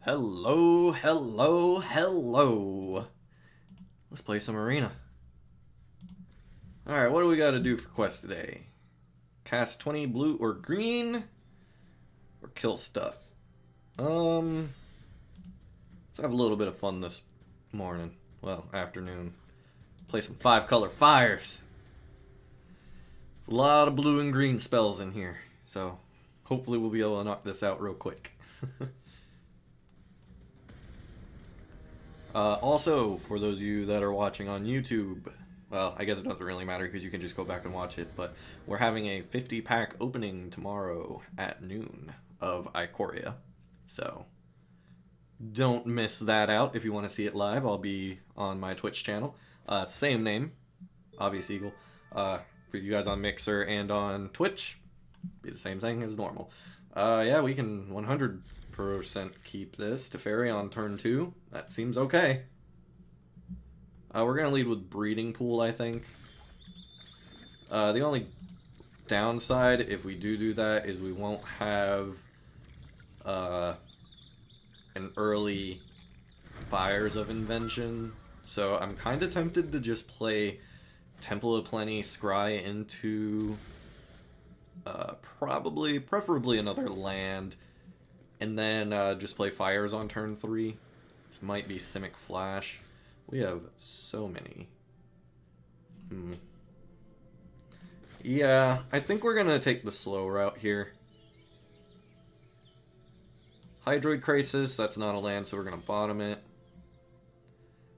Hello, hello, hello. Let's play some arena. Alright, what do we gotta do for quest today? Cast 20 blue or green? Or kill stuff? Let's have a little bit of fun this morning. Well, afternoon. Play some 5-color fires. There's a lot of blue and green spells in here. So, hopefully we'll be able to knock this out real quick. Also, for those of you that are watching on YouTube, well, I guess it doesn't really matter because you can just go back and watch it, but we're having a 50-pack opening tomorrow at noon of Ikoria. So, don't miss that out if you want to see it live. I'll be on my Twitch channel. Same name, Obvious Eagle. For you guys on Mixer and on Twitch, be the same thing as normal. Yeah, we can 100% keep this. Teferi on turn 2. That seems okay. We're going to lead with Breeding Pool, I think. The only downside, if we do that, is we won't have an early Fires of Invention. So I'm kind of tempted to just play Temple of Plenty, Scry into preferably another land, and then just play Fires on turn 3. This might be Simic Flash. We have so many. Yeah, I think we're gonna take the slow route here. Hydroid Crisis, that's not a land, so we're gonna bottom it.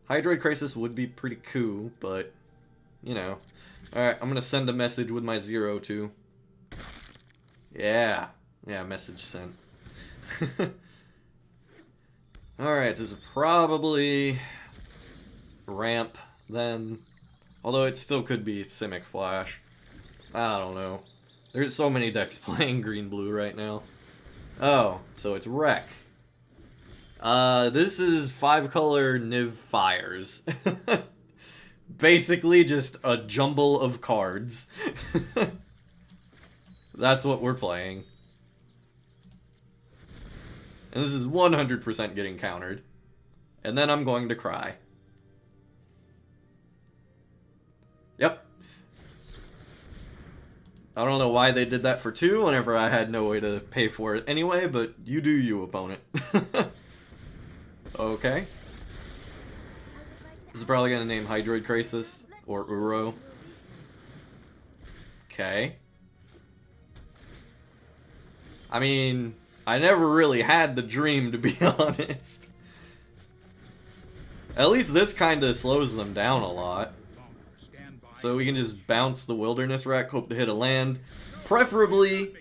Hydroid Crisis would be pretty cool, but, you know. Alright, I'm gonna send a message with my 0-2. Yeah. Yeah, message sent. Alright, this is probably ramp then. Although it still could be Simic Flash. I don't know. There's so many decks playing green-blue right now. Oh, so it's Wreck. This is 5-color Niv Fires. Basically just a jumble of cards. That's what we're playing. And this is 100% getting countered. And then I'm going to cry. Yep. I don't know why they did that for 2 whenever I had no way to pay for it anyway, but you do you, opponent. Okay. This is probably going to name Hydroid Crisis or Uro. Okay. I mean, I never really had the dream, to be honest. At least this kind of slows them down a lot. So we can just bounce the Wilderness Wreck, hope to hit a land. Preferably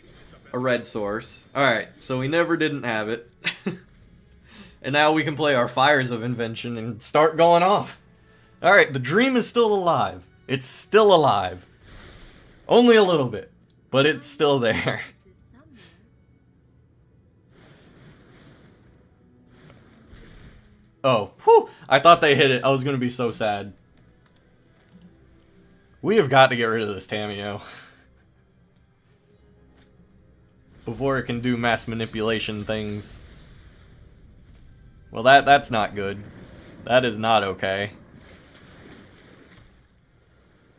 a red source. Alright, so we never didn't have it. And now we can play our Fires of Invention and start going off. Alright, the dream is still alive. It's still alive. Only a little bit, but it's still there. Oh, whew! I thought they hit it. I was gonna be so sad. We have got to get rid of this Tamiyo. Before it can do mass manipulation things. Well, that's not good. That is not okay.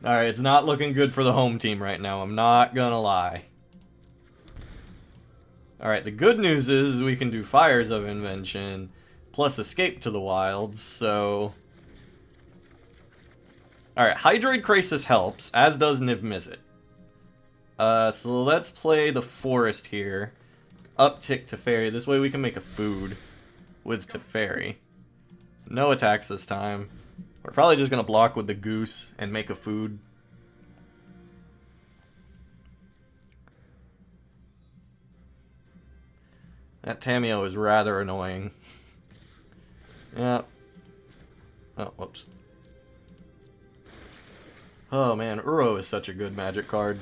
Alright, it's not looking good for the home team right now, I'm not gonna lie. Alright, the good news is we can do Fires of Invention, plus Escape to the Wilds, so... Alright, Hydroid Crisis helps, as does Niv Mizzet. So let's play the Forest here. Uptick Teferi, this way we can make a food with Teferi. No attacks this time. We're probably just gonna block with the Goose and make a food. That Tamiyo is rather annoying. Yeah. Oh, whoops. Oh man, Uro is such a good Magic card.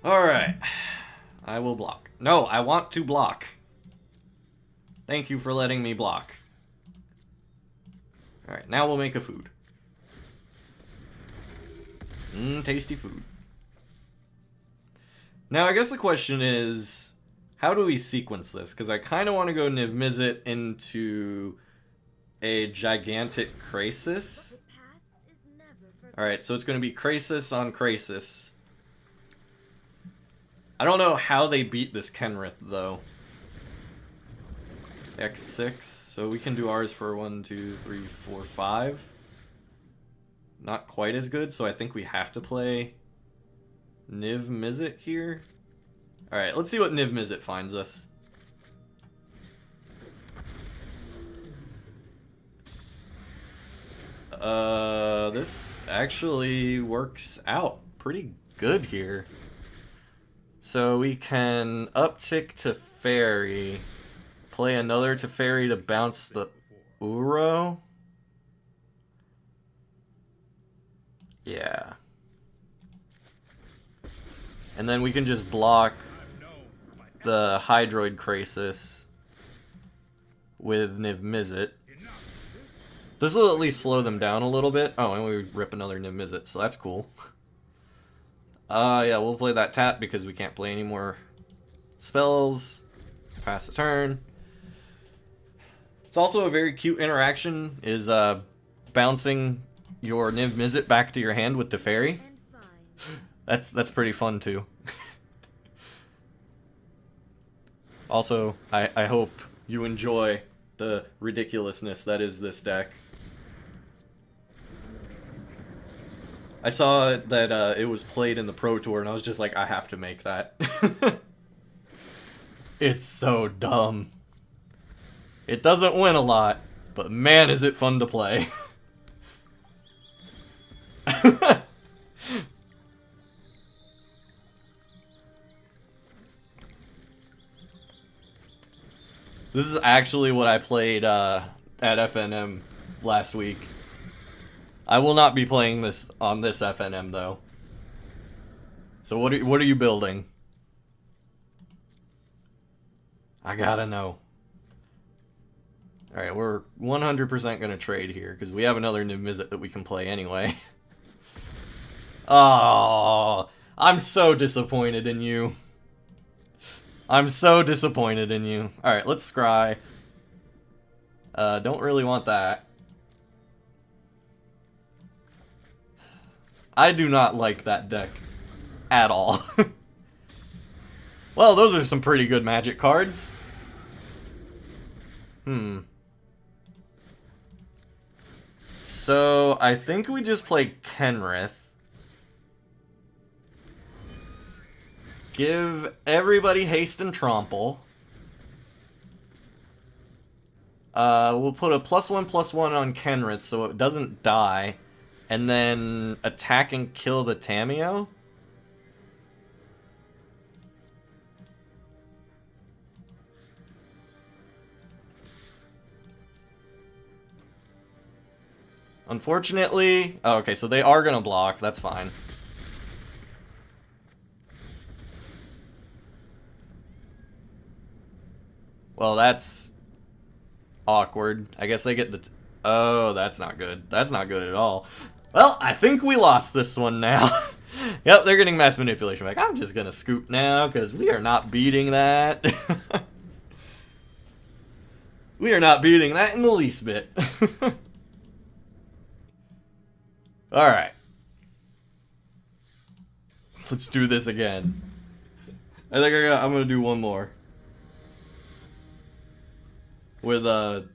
Alright. I will block. No, I want to block. Thank you for letting me block. Alright, now we'll make a food. Tasty food. Now, I guess the question is, how do we sequence this? Because I kind of want to go Niv Mizzet into a gigantic Krasis. Alright, so it's going to be Krasis on Krasis. I don't know how they beat this Kenrith, though. X6, so we can do ours for 1, 2, 3, 4, 5. Not quite as good, so I think we have to play Niv Mizzet here. Alright, let's see what Niv Mizzet finds us. This actually works out pretty good here. So we can uptick Teferi, play another Teferi to bounce the Uro. Yeah. And then we can just block the Hydroid Krasis with Niv Mizzet. This will at least slow them down a little bit. Oh, and we rip another Niv Mizzet, so that's cool. Yeah, we'll play that tap because we can't play any more spells. Pass the turn. It's also a very cute interaction, is bouncing your Niv Mizzet back to your hand with Teferi. That's pretty fun too. Also, I hope you enjoy the ridiculousness that is this deck. I saw that it was played in the Pro Tour, and I was just like, I have to make that. It's so dumb. It doesn't win a lot, but man, is it fun to play. This is actually what I played at FNM last week. I will not be playing this on this FNM though. So what are you building? I gotta know. Alright, we're 100% gonna trade here, because we have another Niv Mizzet that we can play anyway. Oh, I'm so disappointed in you. I'm so disappointed in you. Alright, let's scry. Don't really want that. I do not like that deck at all. Well, those are some pretty good Magic cards. So, I think we just play Kenrith. Give everybody haste and trample. We'll put a +1/+1 on Kenrith so it doesn't die. And then attack and kill the Tamiyo? Unfortunately... Oh, okay, so they are gonna block. That's fine. Well, that's awkward. I guess they get the... Oh, that's not good. That's not good at all. Well, I think we lost this one now. Yep, they're getting mass manipulation back. I'm just gonna scoop now, because we are not beating that. We are not beating that in the least bit. Alright. Let's do this again. I think I'm gonna do one more. With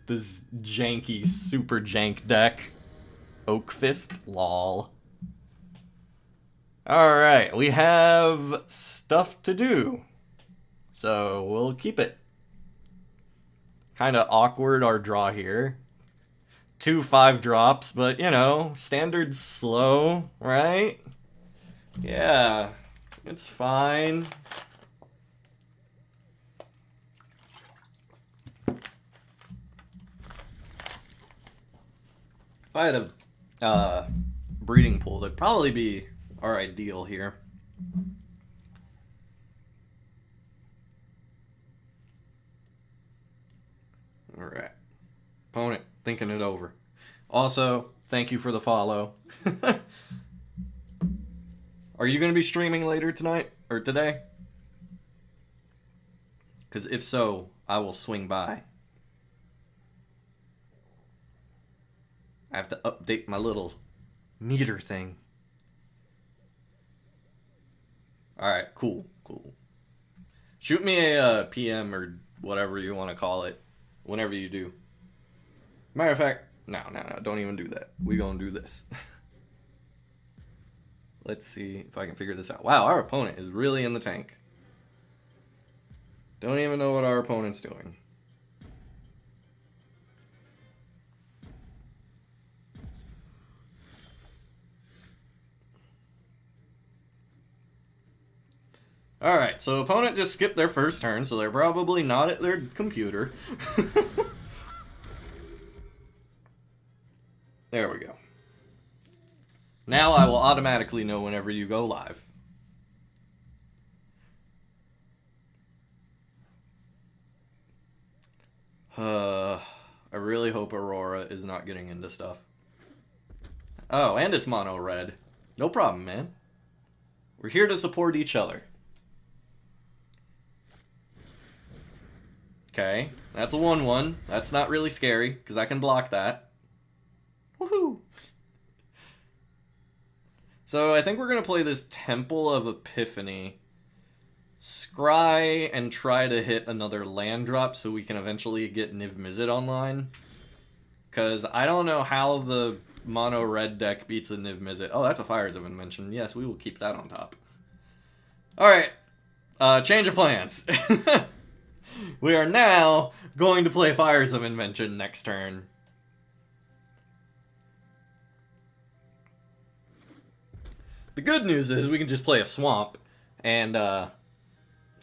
this janky, super jank deck. Oak Fist, lol. Alright, we have stuff to do. So, we'll keep it. Kinda awkward, our draw here. 2 5-drops, but, you know, standard slow, right? Yeah, it's fine. If I had a breeding pool, that'd probably be our ideal here. Alright. Opponent, thinking it over. Also, thank you for the follow. Are you going to be streaming later tonight? Or today? Because if so, I will swing by. I have to update my little meter thing. Alright, cool. Shoot me a PM or whatever you want to call it whenever you do. Matter of fact, no, don't even do that. We gonna do this. Let's see if I can figure this out. Wow, our opponent is really in the tank. Don't even know what our opponent's doing. Alright, so opponent just skipped their first turn, so they're probably not at their computer. There we go. Now I will automatically know whenever you go live. I really hope Aurora is not getting into stuff. Oh, and it's mono red. No problem, man. We're here to support each other. Okay, that's a 1-1. That's not really scary, because I can block that. Woohoo! So I think we're going to play this Temple of Epiphany. Scry and try to hit another land drop so we can eventually get Niv Mizzet online. Because I don't know how the mono red deck beats a Niv Mizzet. Oh, that's a Fires of Invention. Yes, we will keep that on top. Alright, change of plans. We are now going to play Fires of Invention next turn. The good news is we can just play a Swamp and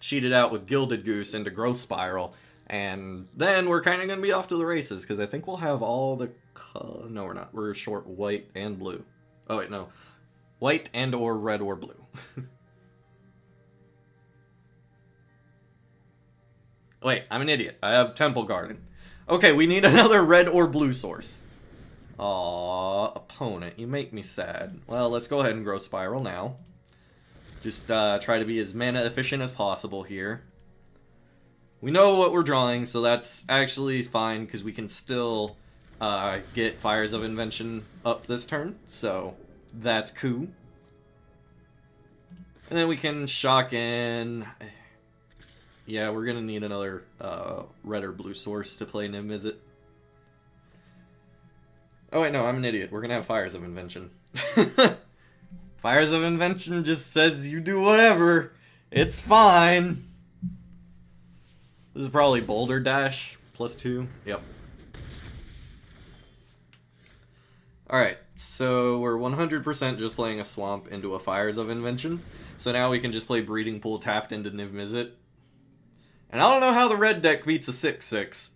cheat it out with Gilded Goose into Growth Spiral. And then we're kind of going to be off to the races, because I think we'll have all the... No, we're not. We're short white and blue. Oh, wait, no. White and or red or blue. Wait, I'm an idiot. I have Temple Garden. Okay, we need another red or blue source. Aww, opponent, you make me sad. Well, let's go ahead and Growth Spiral now. Just try to be as mana efficient as possible here. We know what we're drawing, so that's actually fine, because we can still get Fires of Invention up this turn, so that's cool. And then we can shock in... Yeah, we're gonna need another red or blue source to play Niv Mizzet. Oh wait, no, I'm an idiot. We're gonna have Fires of Invention. Fires of Invention just says you do whatever. It's fine. This is probably Boulder Dash +2. Yep. Alright, so we're 100% just playing a Swamp into a Fires of Invention. So now we can just play Breeding Pool tapped into Niv Mizzet. And I don't know how the red deck beats a 6/6.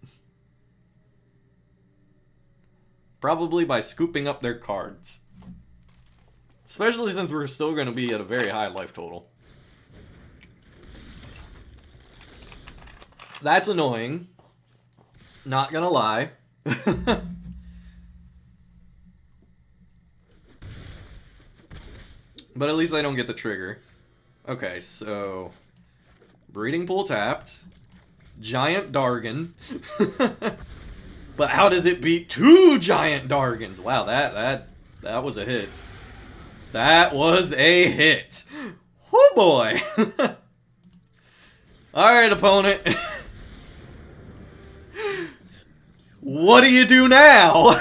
Probably by scooping up their cards. Especially since we're still going to be at a very high life total. That's annoying. Not gonna lie. But at least I don't get the trigger. Okay, so... Breeding Pool tapped. Giant Dargon. But how does it beat 2 Giant Dargons? Wow, that was a hit. That was a hit. Oh boy. Alright, opponent. What do you do now?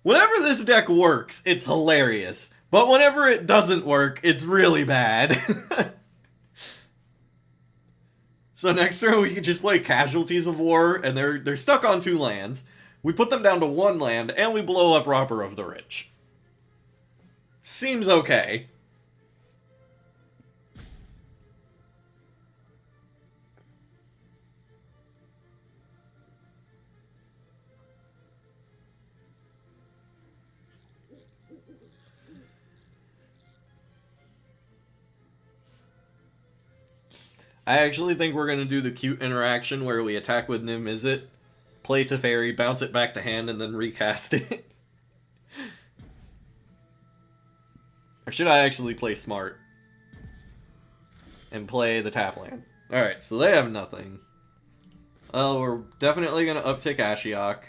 Whenever this deck works, it's hilarious. But whenever it doesn't work, it's really bad. So next turn we can just play Casualties of War, and they're stuck on 2 lands. We put them down to 1 land, and we blow up Robber of the Rich. Seems okay. I actually think we're going to do the cute interaction where we attack with Niv Mizzet, play Teferi, bounce it back to hand, and then recast it. Or should I actually play smart? And play the tap land. Alright, so they have nothing. Well, we're definitely going to uptick Ashiok.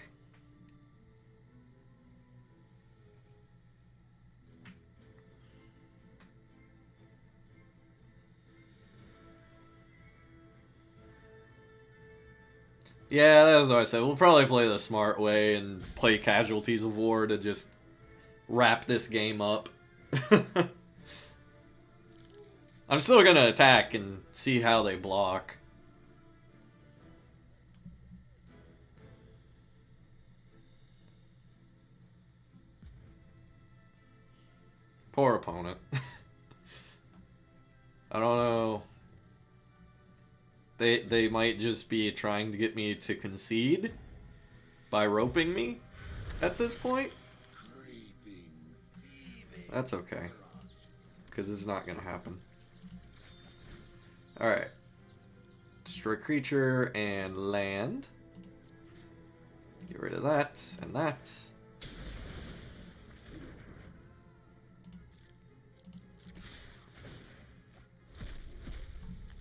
Yeah, that's what I said. We'll probably play the smart way and play Casualties of War to just wrap this game up. I'm still gonna attack and see how they block. Poor opponent. I don't know. They might just be trying to get me to concede by roping me at this point. That's okay, because it's not gonna happen. Alright. Destroy creature and land. Get rid of that and that.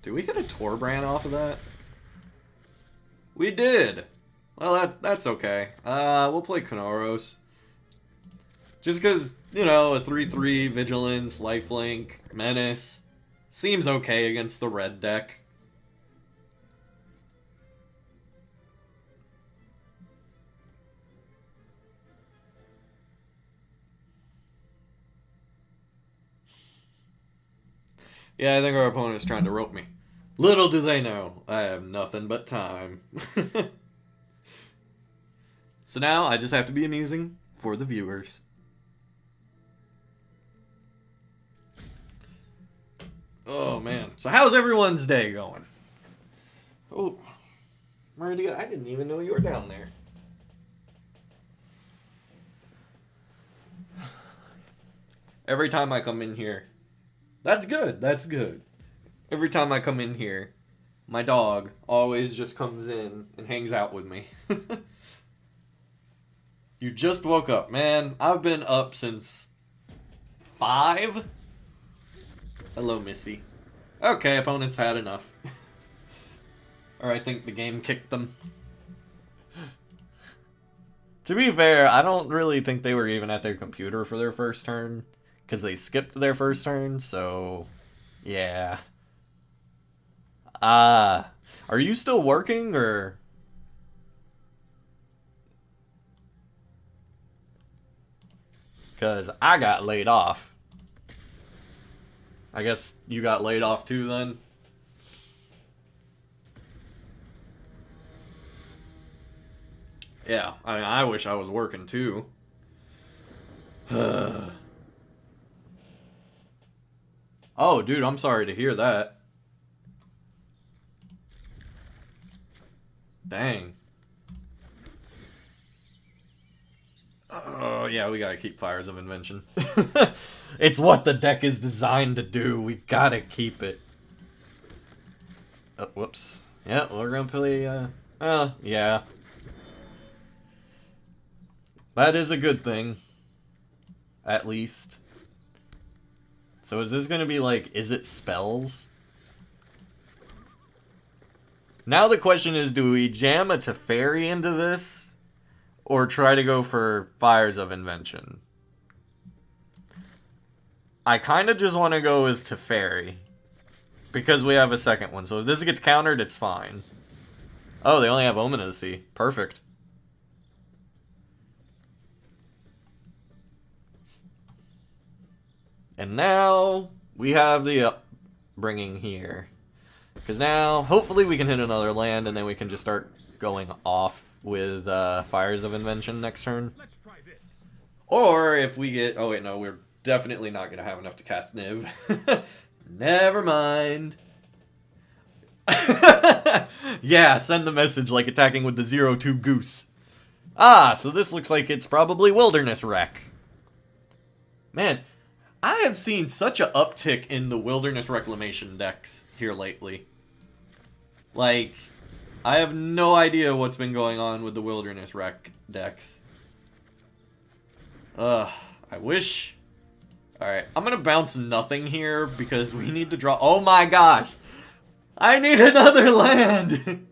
Did we get a Torbran off of that? We did! Well, that's okay. We'll play Kanoros. Just because, you know, a 3-3 Vigilance, Lifelink, Menace seems okay against the red deck. Yeah, I think our opponent is trying to rope me. Little do they know, I have nothing but time. So now I just have to be amusing for the viewers. Oh man, so how's everyone's day going? Oh, Maria, I didn't even know you were down there. Every time I come in here, that's good, that's good. Every time I come in here, my dog always just comes in and hangs out with me. You just woke up, man. I've been up since 5. Hello, Missy. Okay, opponents had enough. Or I think the game kicked them. To be fair, I don't really think they were even at their computer for their first turn, because they skipped their first turn, so yeah. Are you still working, or? Because I got laid off. I guess you got laid off too then? Yeah, I mean, I wish I was working too. Oh, dude, I'm sorry to hear that. Dang. Oh, yeah, we gotta keep Fires of Invention. It's what the deck is designed to do. We gotta keep it. Oh, whoops. Yeah, we're gonna play, yeah. That is a good thing. At least. So is this gonna be like, is it spells? Now the question is, do we jam a Teferi into this? Or try to go for Fires of Invention? I kind of just want to go with Teferi. Because we have a second one. So if this gets countered, it's fine. Oh, they only have Omen of the Sea. Perfect. And now we have the upbringing here. Because now, hopefully we can hit another land and then we can just start going off with Fires of Invention next turn. Or if we get... Oh wait, no, we're definitely not going to have enough to cast Niv. Never mind. Yeah, send the message like attacking with the 0-2 Goose. Ah, so this looks like it's probably Wilderness Wreck. Man, I have seen such an uptick in the Wilderness Reclamation decks here lately. Like, I have no idea what's been going on with the Wilderness Wreck decks. I wish Alright, I'm gonna bounce nothing here because we need to draw. Oh my gosh! I need another land!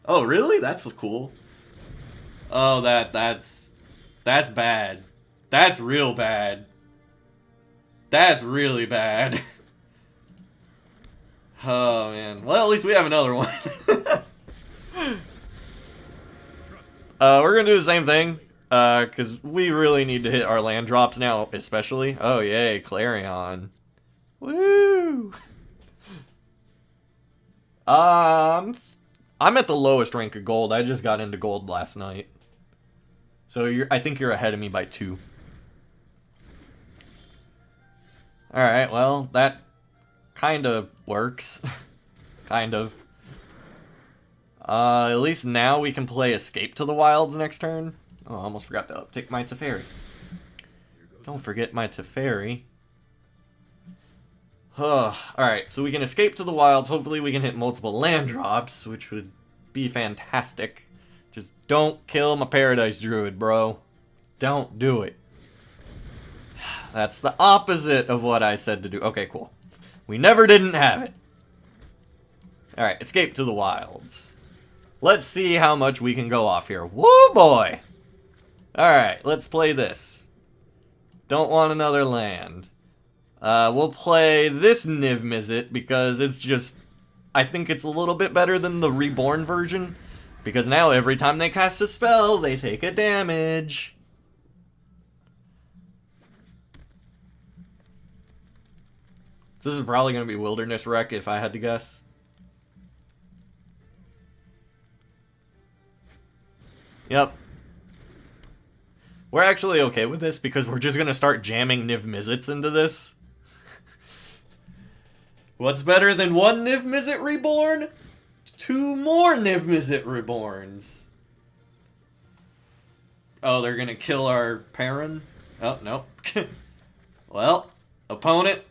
Oh, really? That's cool. Oh, that's bad. That's real bad. That's really bad. Oh, man. Well, at least we have another one. We're gonna do the same thing. Because we really need to hit our land drops now, especially. Oh, yay, Clarion. Woo! I'm at the lowest rank of gold. I just got into gold last night. So I think you're ahead of me by 2. Alright, well, that kind of works. Kind of. At least now we can play Escape to the Wilds next turn. Oh, I almost forgot to uptick my Teferi. Don't forget my Teferi. Alright, so we can escape to the wilds. Hopefully we can hit multiple land drops, which would be fantastic. Just don't kill my Paradise Druid, bro. Don't do it. That's the opposite of what I said to do. Okay, cool. We never didn't have it. Alright, escape to the wilds. Let's see how much we can go off here. Woo, boy! Alright, let's play this. Don't want another land. We'll play this Niv Mizzet because it's just... I think it's a little bit better than the Reborn version. Because now every time they cast a spell, they take a damage. This is probably going to be Wilderness Wreck if I had to guess. Yep. We're actually okay with this because we're just going to start jamming Niv Mizzets into this. What's better than 1 Niv Mizzet Reborn? 2 more Niv Mizzet Reborns. Oh, they're going to kill our Perrin? Oh, nope. Well, opponent,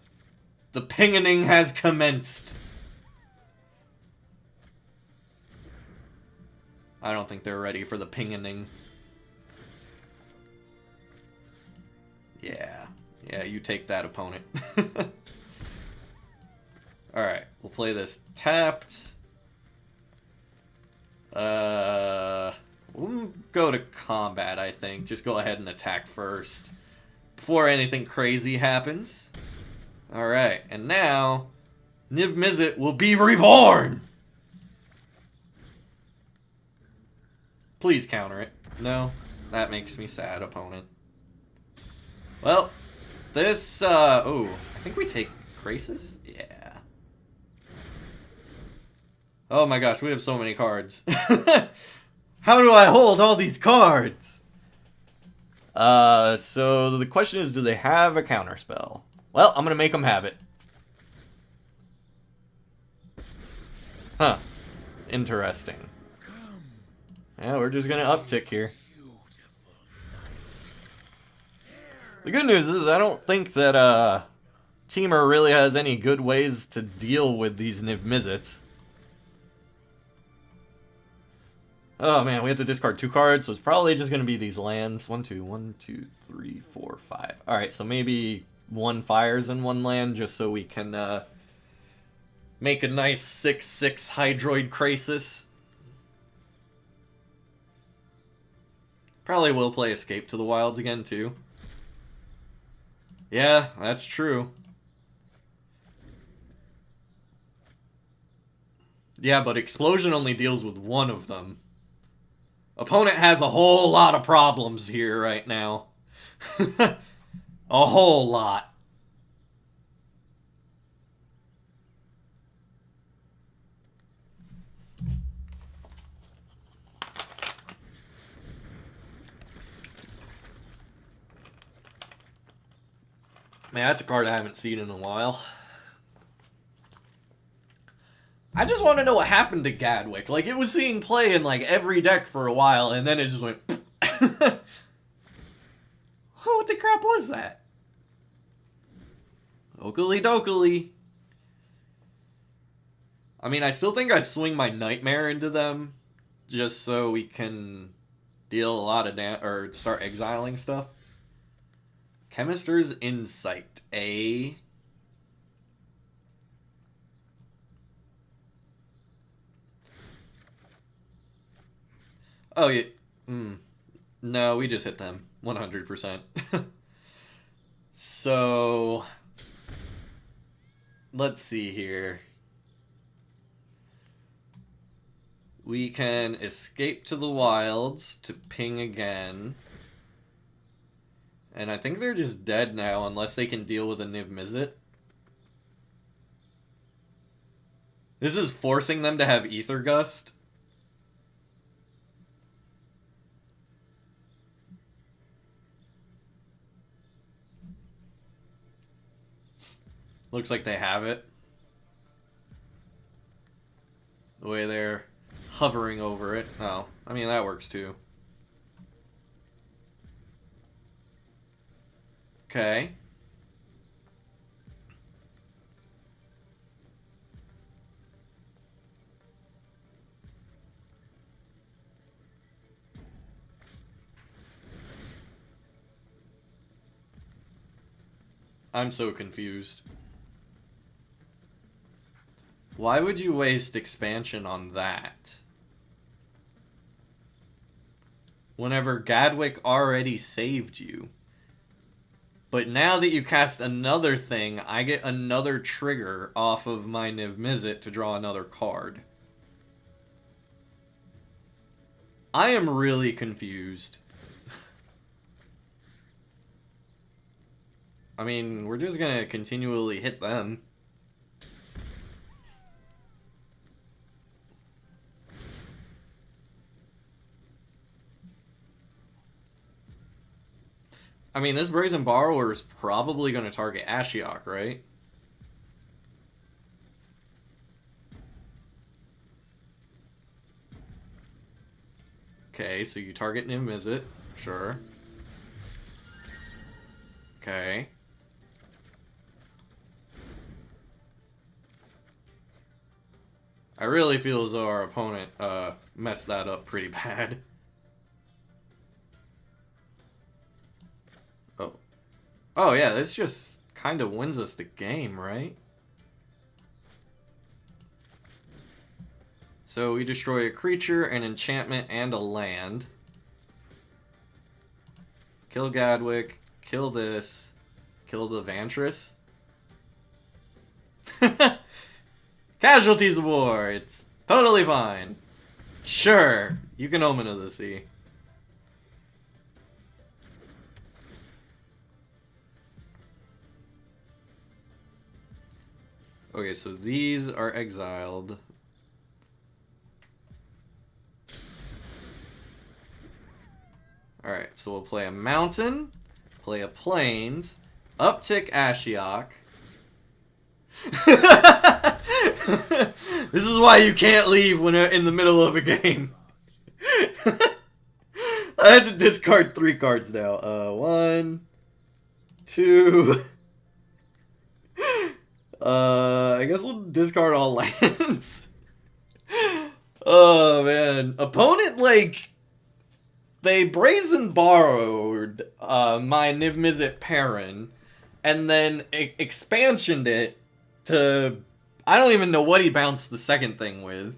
the pingening has commenced. I don't think they're ready for the pingening. Yeah, you take that, opponent. Alright, we'll play this tapped. We'll go to combat, I think. Just go ahead and attack first. Before anything crazy happens. Alright, and now... Niv Mizzet will be reborn! Please counter it. No, that makes me sad, opponent. Well, this, oh, I think we take Krasis? Yeah. Oh my gosh, we have so many cards. How do I hold all these cards? So the question is, do they have a counterspell? Well, I'm gonna make them have it. Huh. Interesting. Yeah, we're just gonna uptick here. The good news is I don't think that Temur really has any good ways to deal with these Niv Mizzets. Oh man, we have to discard 2 cards, so it's probably just gonna be these lands. 1, 2, 3, 4, 5. Alright, so maybe 1 fires and 1 land just so we can make a nice 6/6 Hydroid Krasis. Probably will play Escape to the Wilds again, too. Yeah, that's true. Yeah, but Explosion only deals with 1 of them. Opponent has a whole lot of problems here right now. A whole lot. Man, that's a card I haven't seen in a while. I just want to know what happened to Gadwick. Like, it was seeing play in, like, every deck for a while, and then it just went... What the crap was that? Oakley dokley. I mean, I still think I swing my Nightmare into them, just so we can deal a lot of damage, or start exiling stuff. Chemister's Insight. Oh, yeah. No, we just hit them. 100%. So, let's see here. We can escape to the wilds to ping again. And I think they're just dead now unless they can deal with a Niv Mizzet. This is forcing them to have Ether Gust. Looks like they have it. The way they're hovering over it. Oh, I mean, that works too. Okay. I'm so confused. Why would you waste expansion on that? Whenever Gadwick already saved you. But now that you cast another thing, I get another trigger off of my Niv Mizzet to draw another card. I am really confused. I mean, we're just gonna continually hit them. I mean, this Brazen Borrower is probably going to target Ashiok, right? Okay, so you target Niv Mizzet. Sure. Okay. I really feel as though our opponent messed that up pretty bad. Oh. Oh yeah, this just kind of wins us the game, right? So we destroy a creature, an enchantment, and a land. Kill Gadwick. Kill this. Kill the Vantress. Casualties of war. It's totally fine. Sure. You can Omen of the Sea. Okay, so these are exiled. Alright, so we'll play a mountain, play a plains, uptick Ashiok. This is why you can't leave when in the middle of a game. I had to discard 3 cards now. 1, 2. I guess we'll discard all lands. Oh man, opponent like they brazen borrowed my Niv Mizzet Perrin, and then expansioned it to I don't even know what he bounced the second thing with.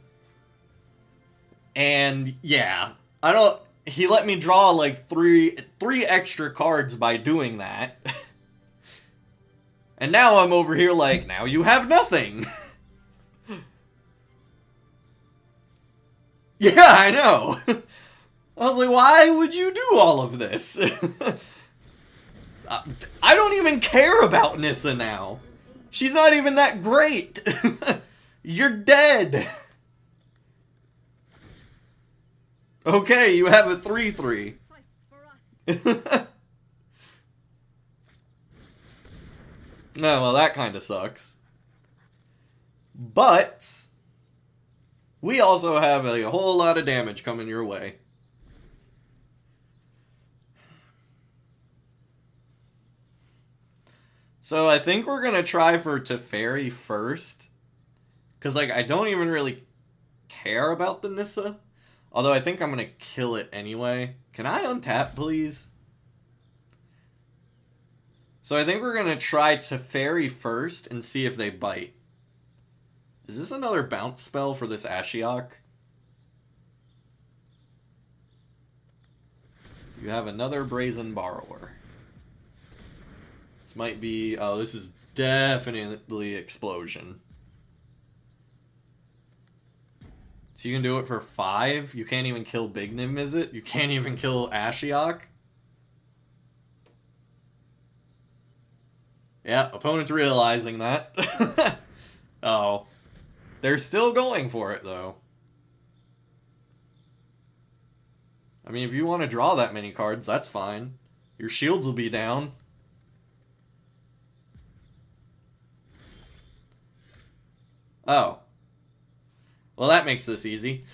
And yeah, I don't. He let me draw like three extra cards by doing that. And now I'm over here like, now you have nothing. Yeah, I know. I was like, why would you do all of this? I don't even care about Nissa now. She's not even that great. You're dead. Okay, you have a 3/3. No, well, that kind of sucks. But we also have a whole lot of damage coming your way. So I think we're going to try for Teferi first. Because, like, I don't even really care about the Nissa. Although I think I'm going to kill it anyway. Can I untap, please? So I think we're going to try Teferi first and see if they bite. Is this another bounce spell for this Ashiok? You have another Brazen Borrower. This might be... Oh, this is definitely Explosion. So you can do it for 5? You can't even kill Big Nim, is it? You can't even kill Ashiok? Yeah, opponent's realizing that. Oh. They're still going for it, though. I mean, if you want to draw that many cards, that's fine. Your shields will be down. Oh. Well, that makes this easy.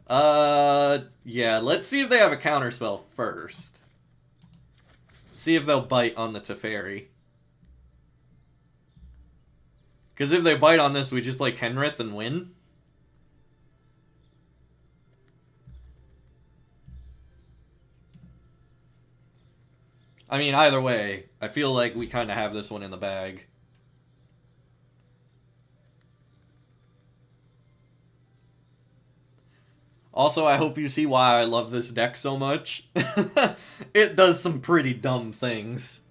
Yeah, let's see if they have a counterspell first. See if they'll bite on the Teferi. Because if they bite on this, we just play Kenrith and win. I mean, either way, I feel like we kind of have this one in the bag. Also, I hope you see why I love this deck so much. It does some pretty dumb things.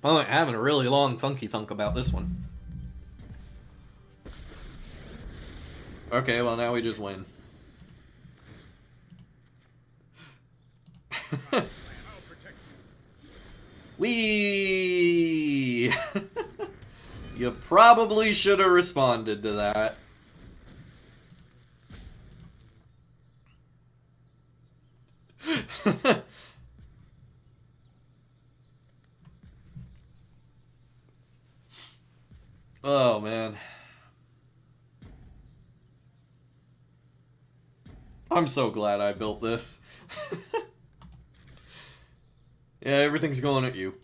I'm having a really long thunky thunk about this one. Okay, well now we just win. Wee! You probably should have responded to that. Oh, man. I'm so glad I built this. Yeah, everything's going at you.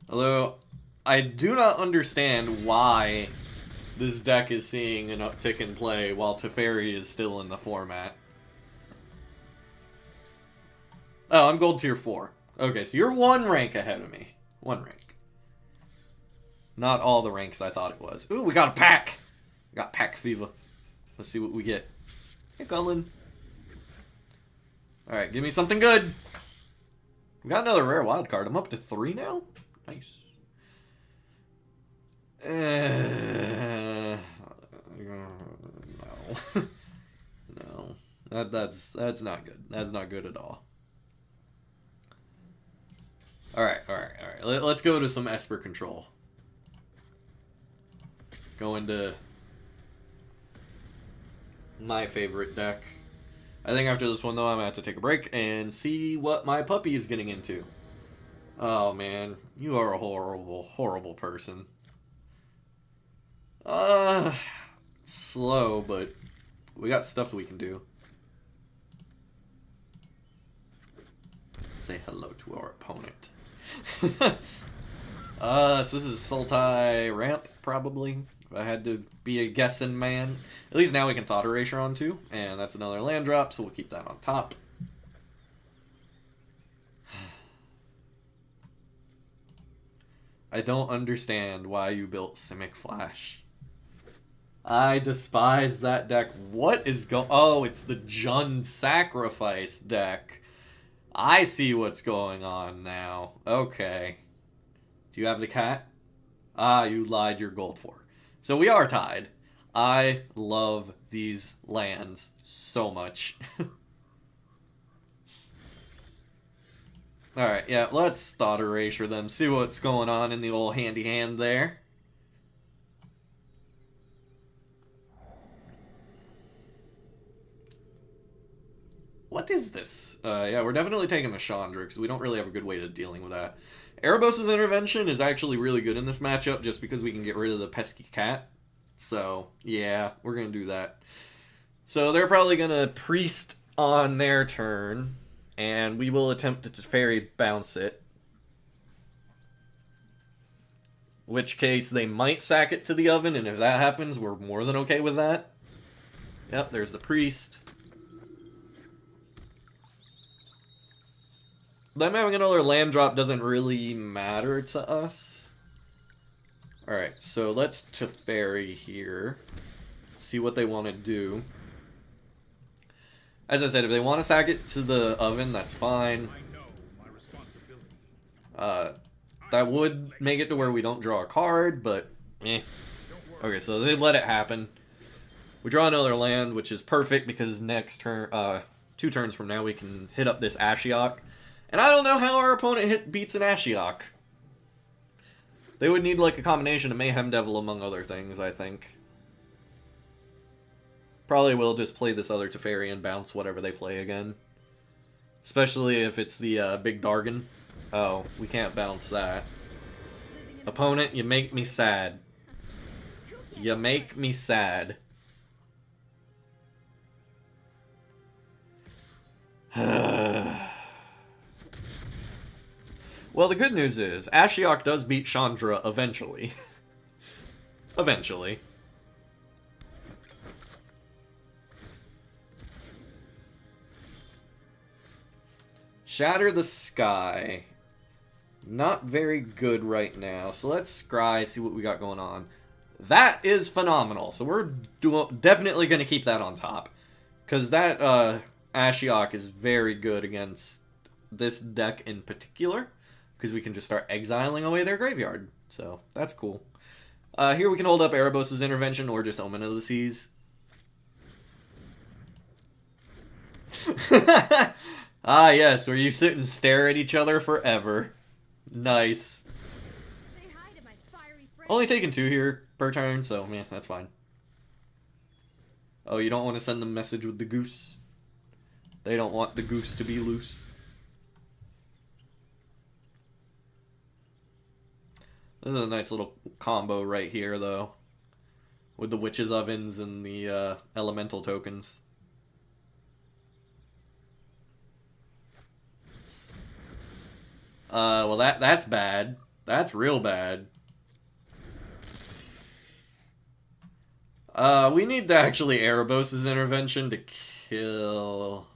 Although, I do not understand why this deck is seeing an uptick in play while Teferi is still in the format. Oh, I'm gold tier 4. Okay, so you're 1 rank ahead of me. 1 rank. Not all the ranks I thought it was. Ooh, we got a pack! We got pack fever. Let's see what we get. Hey, Cullen. Alright, give me something good. We got another rare wild card. I'm up to 3 now? Nice. No. No. That's not good. That's not good at all. Alright. Let's go to some Esper control. Go into my favorite deck. I think after this one, though, I'm going to have to take a break and see what my puppy is getting into. Oh, man. You are a horrible, horrible person. Slow, but we got stuff we can do. Say hello to our opponent. So this is Sultai ramp, probably. If I had to be a guessing man. At least now we can Thought Erasure on 2, and that's another land drop, so we'll keep that on top. I don't understand why you built Simic Flash. I despise that deck. What is Oh, it's the Jund Sacrifice deck. I see what's going on now. Okay. Do you have the cat? Ah, you lied your gold for. So we are tied. I love these lands so much. Alright, yeah, let's Thought Erasure them. See what's going on in the old handy hand there. What is this? Yeah, we're definitely taking the Chandra, because we don't really have a good way of dealing with that. Erebos' Intervention is actually really good in this matchup, just because we can get rid of the pesky cat. So, yeah, we're going to do that. So they're probably going to Priest on their turn, and we will attempt to Teferi bounce it. Which case, they might sack it to the oven, and if that happens, we're more than okay with that. Yep, there's the priest. Them having another land drop doesn't really matter to us. Alright, so let's Teferi here. See what they want to do. As I said, if they want to sack it to the oven, that's fine. That would make it to where we don't draw a card, but eh. Okay, so they let it happen. We draw another land, which is perfect because next turn, 2 turns from now, we can hit up this Ashiok. And I don't know how our opponent beats an Ashiok. They would need like a combination of Mayhem Devil among other things, I think. Probably will just play this other Teferi and bounce whatever they play again. Especially if it's the big Dargon. Oh, we can't bounce that. Opponent, you make me sad. You make me sad. Well, the good news is, Ashiok does beat Chandra eventually. Eventually. Shatter the Sky. Not very good right now. So let's scry, see what we got going on. That is phenomenal. So we're definitely going to keep that on top. Because that Ashiok is very good against this deck in particular. Because we can just start exiling away their graveyard. So that's cool. Here we can hold up Erebos' Intervention or just Omen of the Seas. Ah, yes, where you sit and stare at each other forever. Nice. Say hi to my fiery friend. Only taking 2 here per turn, so yeah, that's fine. Oh, you don't want to send them a message with the goose? They don't want the goose to be loose. This is a nice little combo right here, though. With the Witch's Ovens and the Elemental tokens. Well, that's bad. That's real bad. We need to actually Erebos' Intervention to kill...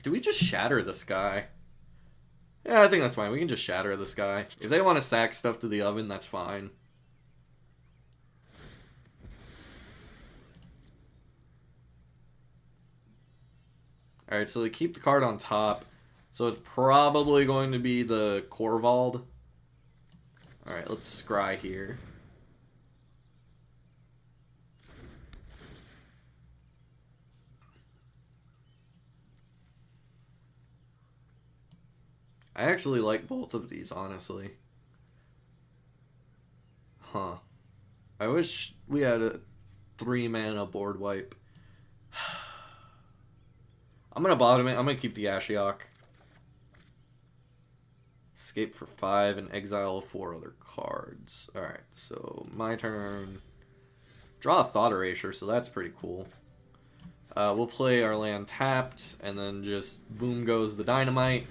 Do we just Shatter the Sky? Yeah, I think that's fine. We can just Shatter the Sky. If they want to sack stuff to the oven, that's fine. Alright, so they keep the card on top. So it's probably going to be the Korvald. Alright, let's scry here. I actually like both of these, honestly. Huh. I wish we had a 3-mana board wipe. I'm gonna bottom it. I'm gonna keep the Ashiok. Escape for 5 and exile 4 other cards. Alright, so my turn. Draw a Thought Erasure, so that's pretty cool. We'll play our land tapped, and then just boom goes the Dynamite.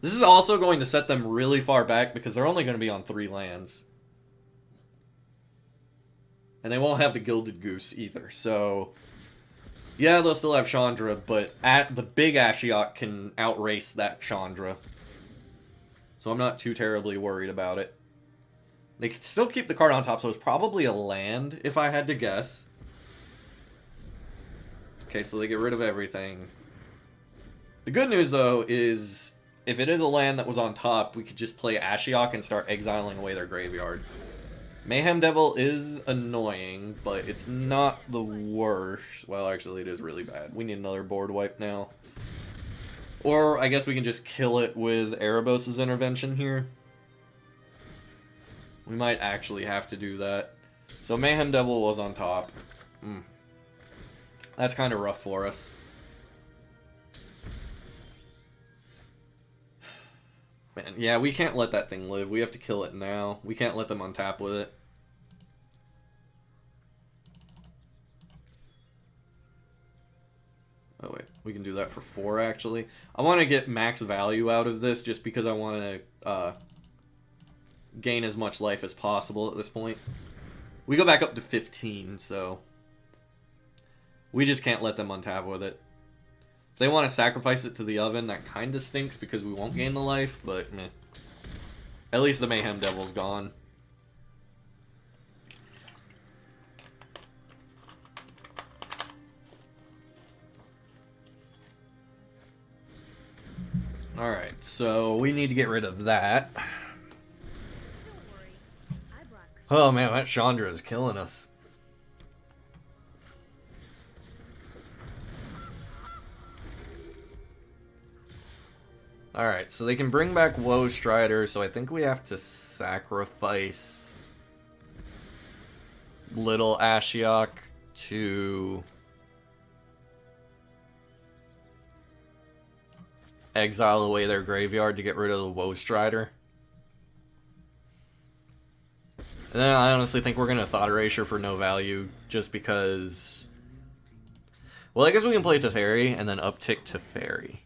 This is also going to set them really far back because they're only going to be on 3 lands. And they won't have the Gilded Goose either, so... Yeah, they'll still have Chandra, but the big Ashiok can outrace that Chandra. So I'm not too terribly worried about it. They can still keep the card on top, so it's probably a land, if I had to guess. Okay, so they get rid of everything. The good news, though, is... If it is a land that was on top, we could just play Ashiok and start exiling away their graveyard. Mayhem Devil is annoying, but it's not the worst. Well, actually, it is really bad. We need another board wipe now. Or, I guess we can just kill it with Erebos' Intervention here. We might actually have to do that. So Mayhem Devil was on top. That's kind of rough for us. Man, yeah, we can't let that thing live. We have to kill it now. We can't let them untap with it. We can do that for 4, actually. I want to get max value out of this just because I want to gain as much life as possible at this point. We go back up to 15, so we just can't let them untap with it. If they want to sacrifice it to the oven, that kind of stinks because we won't gain the life, but meh. At least the Mayhem Devil's gone. Alright, so we need to get rid of that. Oh man, that Chandra is killing us. Alright, so they can bring back Woe Strider, so I think we have to sacrifice Little Ashiok to exile away their graveyard to get rid of the Woe Strider. And then I honestly think we're going to Thought Erasure for no value, just because... Well, I guess we can play Teferi and then uptick Teferi.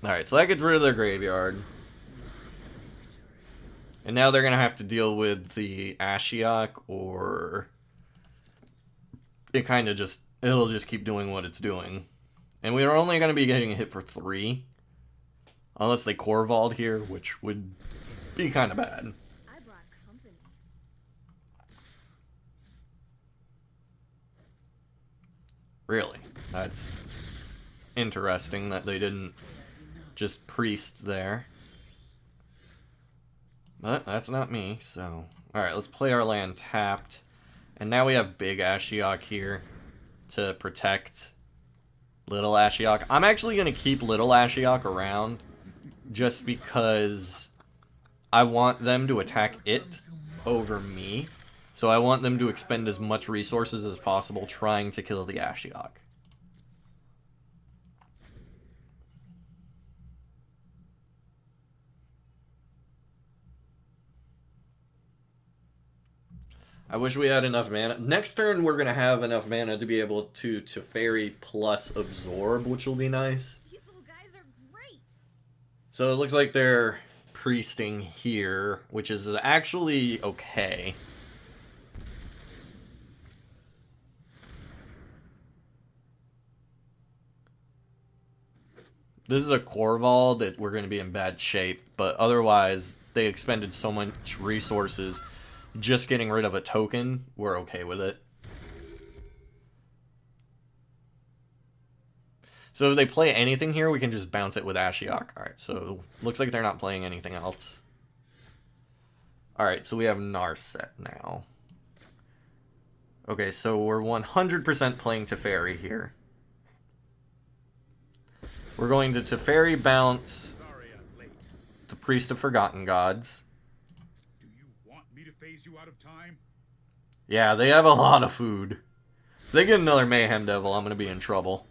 Alright, so that gets rid of their graveyard. And now they're going to have to deal with the Ashiok, or... It kind of just... It'll just keep doing what it's doing. And we're only going to be getting a hit for 3. Unless they Korvold here, which would be kind of bad. Really? That's interesting that they didn't just priest there. But that's not me, so... Alright, let's play our land tapped. And now we have Big Ashiok here to protect Little Ashiok. I'm actually going to keep Little Ashiok around just because I want them to attack it over me. So I want them to expend as much resources as possible trying to kill the Ashiok. I wish we had enough mana. Next turn, we're going to have enough mana to be able to Teferi plus Absorb, which will be nice. These little guys are great. So it looks like they're priesting here, which is actually okay. This is a Korvold that we're going to be in bad shape, but otherwise, they expended so much resources. Just getting rid of a token, we're okay with it. So if they play anything here, we can just bounce it with Ashiok. Alright, so looks like they're not playing anything else. Alright, so we have Narset now. Okay, so we're 100% playing Teferi here. We're going to Teferi bounce the Priest of Forgotten Gods. Phase you out of time? Yeah, they have a lot of food. If they get another Mayhem Devil, I'm going to be in trouble.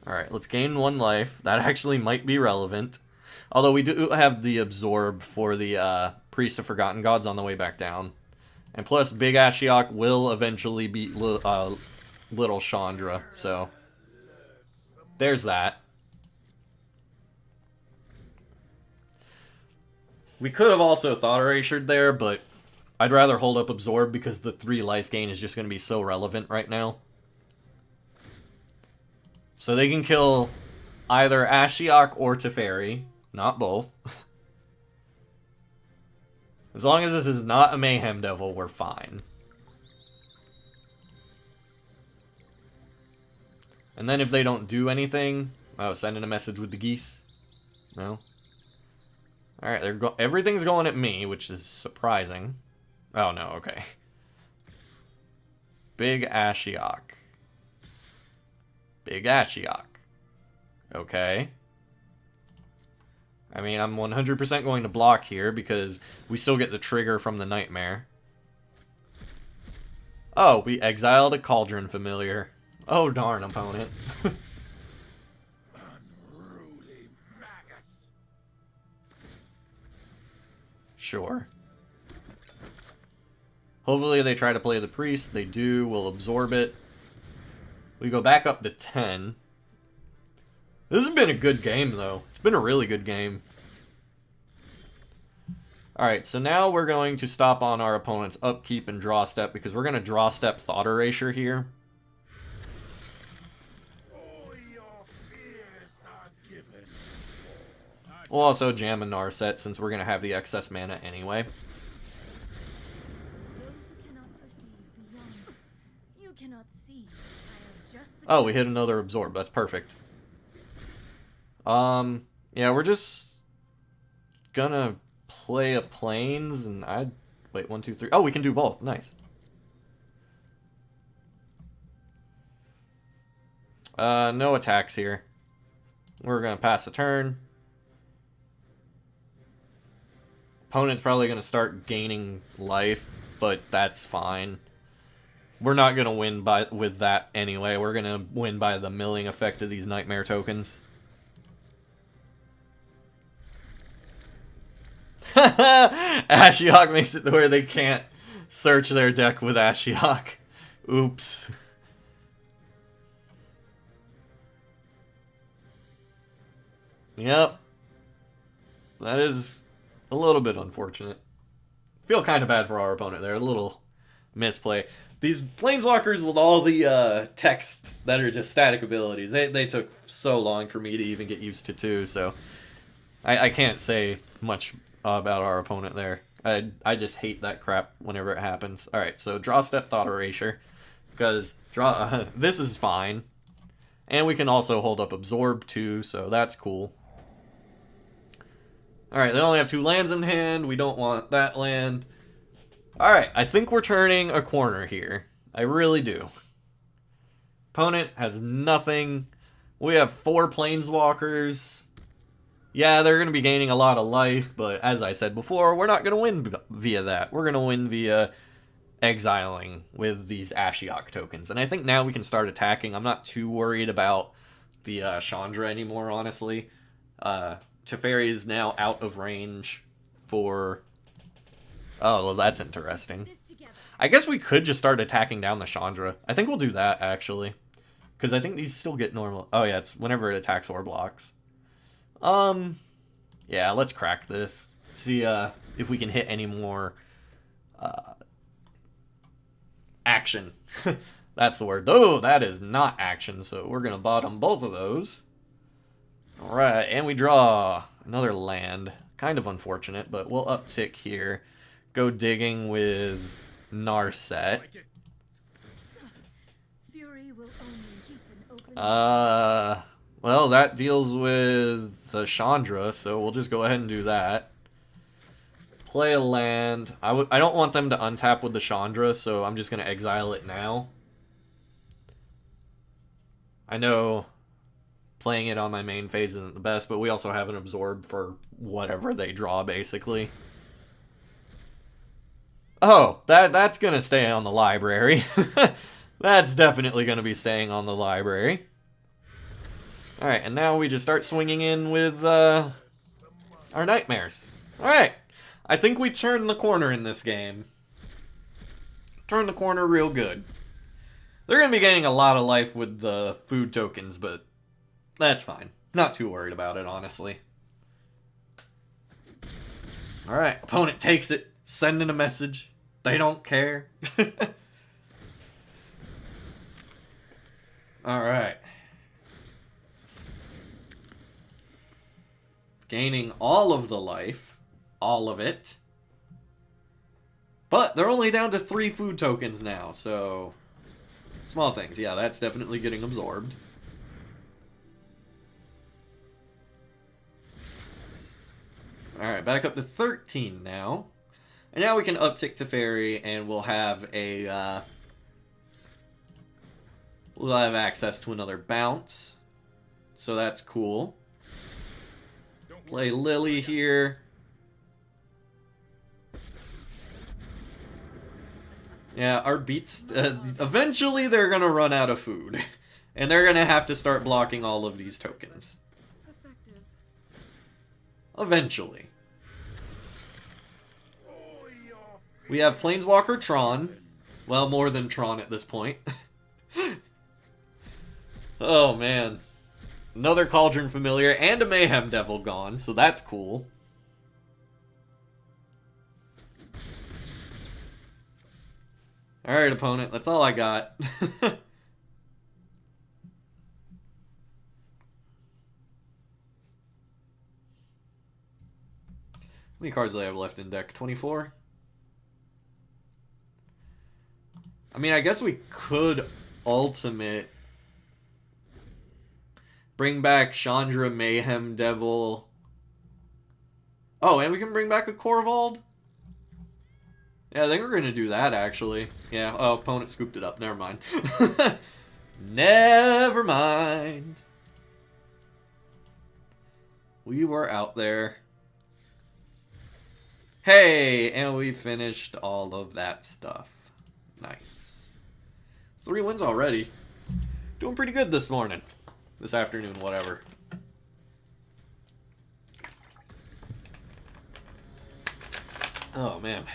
Alright, let's gain 1 life. That actually might be relevant. Although we do have the Absorb for the Priest of Forgotten Gods on the way back down. And plus, Big Ashiok will eventually beat Little Chandra, so... There's that. We could have also Thought Erasured there, but I'd rather hold up Absorb because the 3 life gain is just going to be so relevant right now. So they can kill either Ashiok or Teferi, not both. As long as this is not a Mayhem Devil, we're fine. And then if they don't do anything... Oh, sending a message with the geese? No? Alright, everything's going at me, which is surprising. Oh, no, okay. Big Ashiok. Big Ashiok. Okay. I mean, I'm 100% going to block here because we still get the trigger from the Nightmare. Oh, we exiled a Cauldron Familiar. Oh, darn, opponent. Sure. Hopefully they try to play the priest. They do. We'll absorb it. We go back up to 10. This has been a good game, though. It's been a really good game. Alright, so now we're going to stop on our opponent's upkeep and draw step, because we're going to draw step Thought Erasure here. We'll also jam a Narset, since we're going to have the excess mana anyway. Oh, we hit another Absorb. That's perfect. Yeah, we're just gonna play a Plains, and I'd... Wait, 1, 2, 3... Oh, we can do both. Nice. No attacks here. We're gonna pass the turn. Opponent's probably gonna start gaining life, but that's fine. We're not gonna win with that anyway. We're gonna win by the milling effect of these Nightmare tokens. Ashiok makes it to where they can't search their deck with Ashiok. Oops. Yep. That is a little bit unfortunate. Feel kind of bad for our opponent there. A little misplay. These Planeswalkers with all the text that are just static abilities, they took so long for me to even get used to too, so I can't say much about our opponent there. I just hate that crap whenever it happens. Alright, so draw step Thought Erasure, because this is fine. And we can also hold up Absorb too, so that's cool. Alright, they only have 2 lands in hand. We don't want that land. Alright, I think we're turning a corner here. I really do. Opponent has nothing. We have 4 Planeswalkers. Yeah, they're going to be gaining a lot of life, but as I said before, we're not going to win via that. We're going to win via exiling with these Ashiok tokens. And I think now we can start attacking. I'm not too worried about the Chandra anymore, honestly. Teferi is now out of range for... Oh, well, that's interesting. I guess we could just start attacking down the Chandra. I think we'll do that, actually. Because I think these still get normal... Oh, yeah, it's whenever it attacks or blocks. Yeah, let's crack this. See if we can hit any more action. That's the word. Oh, that is not action, so we're going to bottom both of those. Alright, and we draw another land. Kind of unfortunate, but we'll uptick here. Go digging with Narset. Well, that deals with the Chandra, so we'll just go ahead and do that. Play a land. I don't want them to untap with the Chandra, so I'm just going to exile it now. I know playing it on my main phase isn't the best, but we also have an Absorb for whatever they draw, basically. Oh, that's going to stay on the library. That's definitely going to be staying on the library. Alright, and now we just start swinging in with our Nightmares. Alright, I think we turned the corner in this game. Turned the corner real good. They're going to be getting a lot of life with the food tokens, but that's fine. Not too worried about it, honestly. Alright, opponent takes it, sending a message. They don't care. Alright. Gaining all of the life. All of it. But they're only down to 3 food tokens now, so... Small things. Yeah, that's definitely getting absorbed. Alright, back up to 13 now. And now we can uptick Teferi, and we'll have a... we'll have access to another bounce. So that's cool. Play Lily here. Yeah, our beats... eventually they're going to run out of food. And they're going to have to start blocking all of these tokens. Eventually. We have Planeswalker Tron. Well, more than Tron at this point. Oh, man. Another Cauldron Familiar and a Mayhem Devil gone, so that's cool. Alright, opponent, that's all I got. How many cards do they have left in deck? 24? I mean, I guess we could ultimate. Bring back Chandra Mayhem Devil. Oh, and we can bring back a Korvold? Yeah, I think we're going to do that, actually. Yeah, oh, opponent scooped it up. Never mind. Never mind. We were out there. Hey, and we finished all of that stuff. Nice. 3 wins already. Doing pretty good this morning. This afternoon, whatever. Oh, man.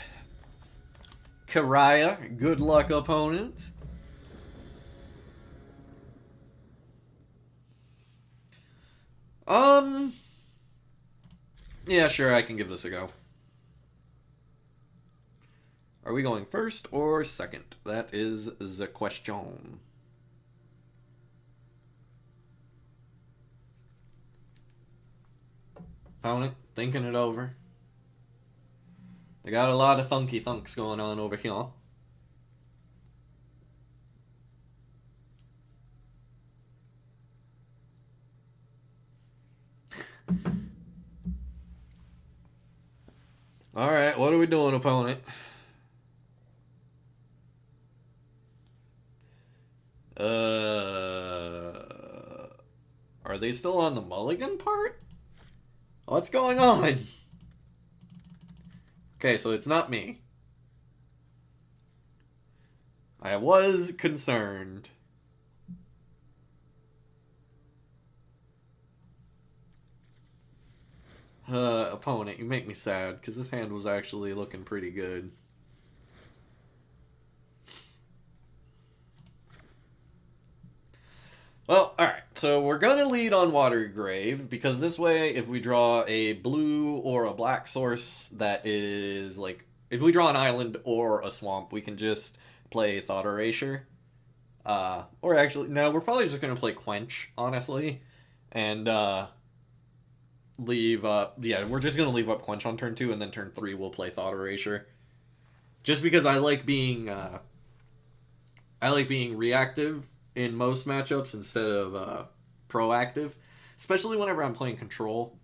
Karaya, good luck, opponent. Yeah, sure, I can give this a go. Are we going first or second? That is the question. Opponent, thinking it over. They got a lot of thunky thunks going on over here. Alright, what are we doing, opponent? Are they still on the mulligan part? What's going on? Okay, so it's not me. I was concerned. Opponent, you make me sad, because this hand was actually looking pretty good. Well, alright, so we're gonna lead on Watergrave, because this way, if we draw a blue or a black source that is, like, if we draw an island or a swamp, we can just play Thought Erasure. Or actually, no, we're probably just gonna play Quench, honestly, and, leave, yeah, we're just gonna leave up Quench on turn 2, and then turn 3 we'll play Thought Erasure. Just because I like being reactive in most matchups instead of proactive, especially whenever I'm playing control.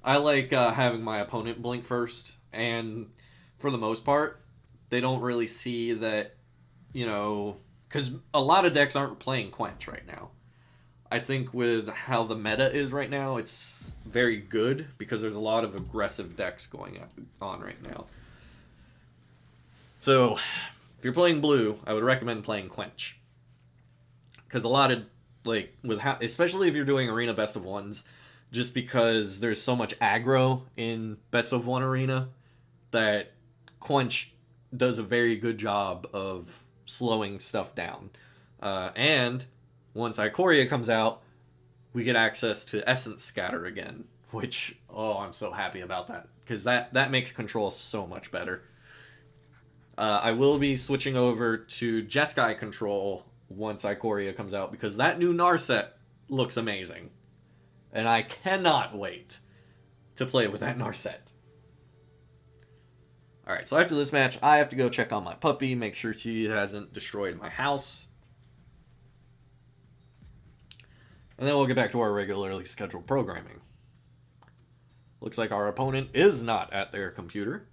I like having my opponent blink first, and for the most part, they don't really see that, you know, because a lot of decks aren't playing Quench right now. I think with how the meta is right now, it's very good because there's a lot of aggressive decks going on right now. So, if you're playing blue, I would recommend playing Quench. Because a lot of, like, especially if you're doing Arena Best of Ones, just because there's so much aggro in Best of One Arena, that Quench does a very good job of slowing stuff down. And once Ikoria comes out, we get access to Essence Scatter again, which, oh, I'm so happy about that, because that makes control so much better. I will be switching over to Jeskai control once Ikoria comes out, because that new Narset looks amazing. And I cannot wait to play with that Narset. Alright, so after this match, I have to go check on my puppy, make sure she hasn't destroyed my house. And then we'll get back to our regularly scheduled programming. Looks like our opponent is not at their computer.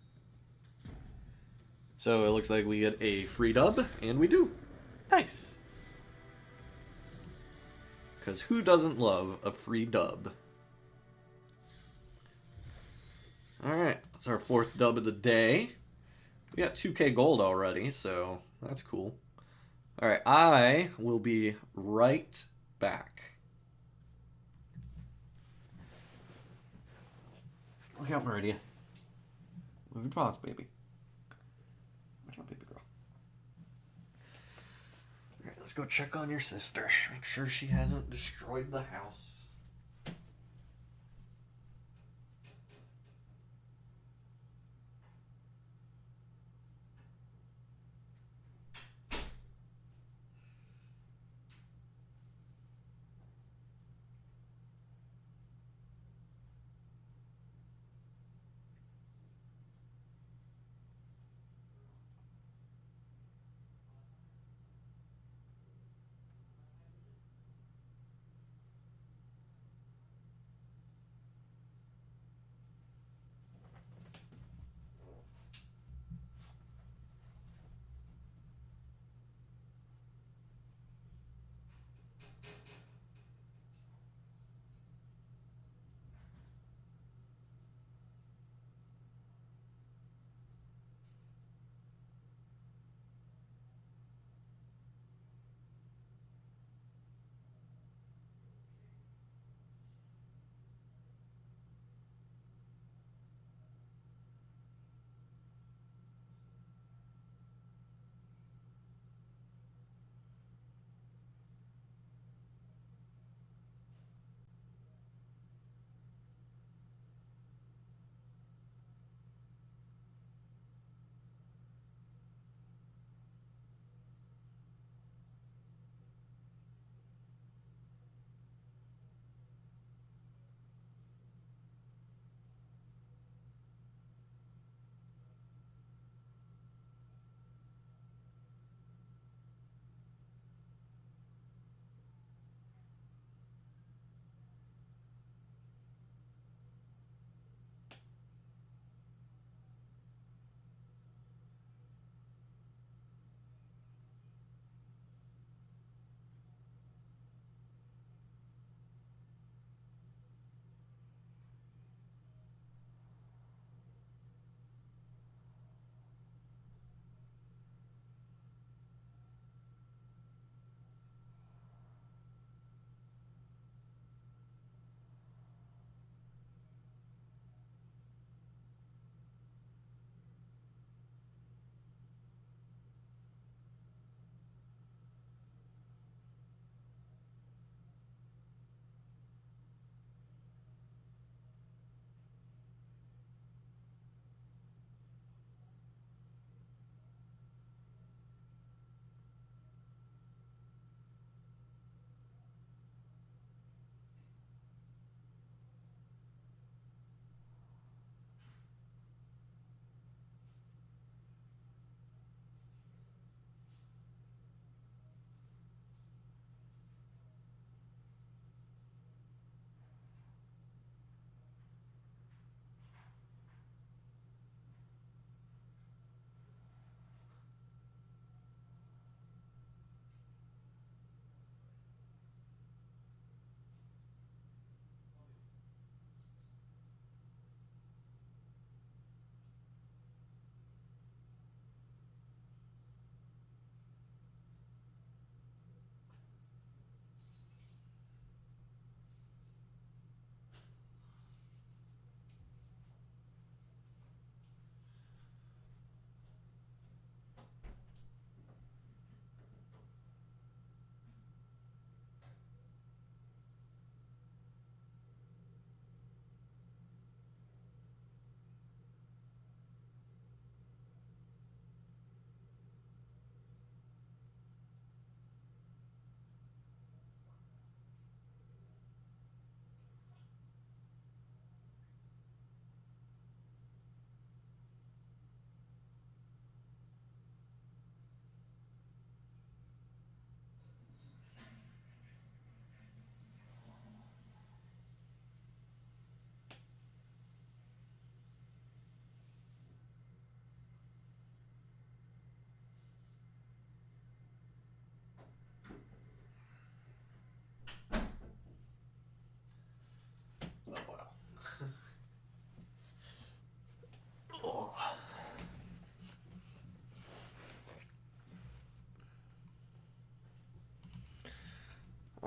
So it looks like we get a free dub, and we do. Nice. Because who doesn't love a free dub? Alright, that's our 4th dub of the day. We got 2k gold already, so that's cool. Alright, I will be right back. Look out, Meridia. Move your paws, baby. Watch my baby girl. Alright, let's go check on your sister. Make sure she hasn't destroyed the house.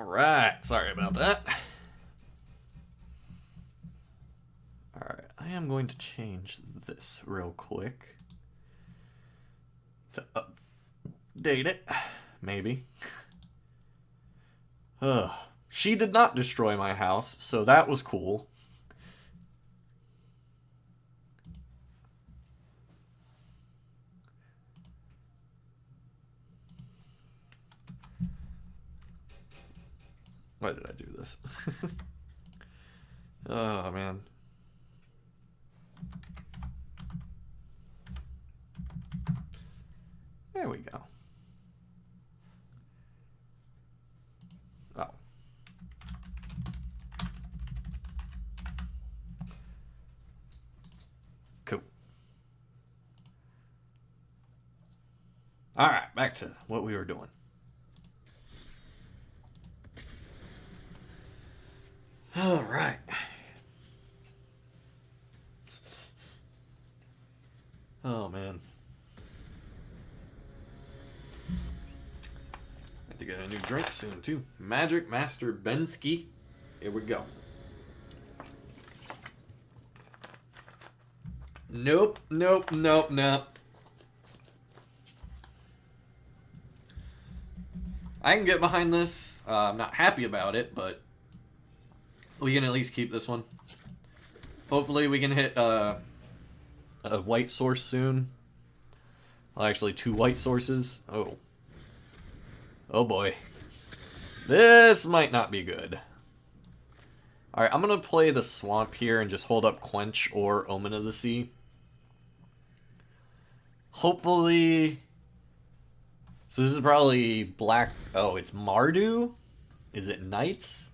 Alright, sorry about that. Alright, I am going to change this real quick to update it. Maybe. She did not destroy my house, so that was cool. Why did I do this? Oh, man. There we go. Oh. Cool. Alright, back to what we were doing. Alright. Oh, man. Have to get a new drink soon, too. Magic Master Bensky. Here we go. Nope, nope, nope, nope. I can get behind this. I'm not happy about it, but we can at least keep this one. Hopefully we can hit a white source soon. Well, actually, 2 white sources. Oh. Oh boy. This might not be good. Alright, I'm going to play the Swamp here and just hold up Quench or Omen of the Sea. Hopefully... So this is probably black... Oh, it's Mardu? Is it Knights?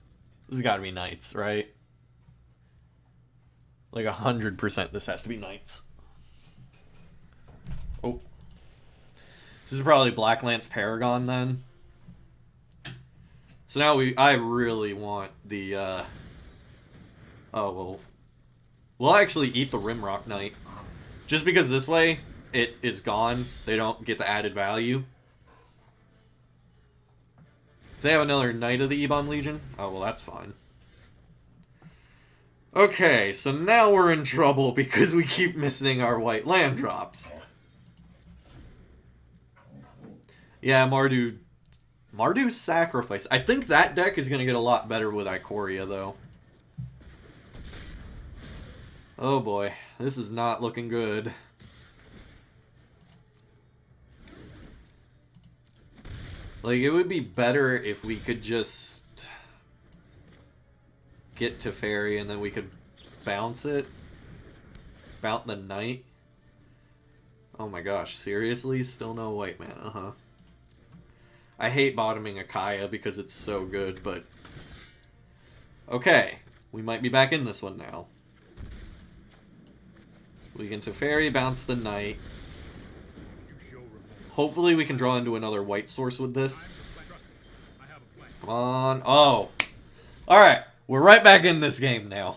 This has got to be Knights, right? Like 100% this has to be Knights. Oh. This is probably Black Lance Paragon then. So now I really want the... Oh, well... We'll actually eat the Rimrock Knight. Just because this way, it is gone. They don't get the added value. They have another Knight of the Ebon Legion? Oh, well, that's fine. Okay, so now we're in trouble because we keep missing our white land drops. Yeah, Mardu's Sacrifice. I think that deck is going to get a lot better with Ikoria, though. Oh boy, this is not looking good. Like, it would be better if we could just get to Fairy and then we could bounce it. Bounce the Knight. Oh my gosh, seriously? Still no white mana, huh? I hate bottoming a Kaya because it's so good, but... Okay, we might be back in this one now. We can Teferi, bounce the Knight. Hopefully we can draw into another white source with this. Come on. Oh. Alright. We're right back in this game now.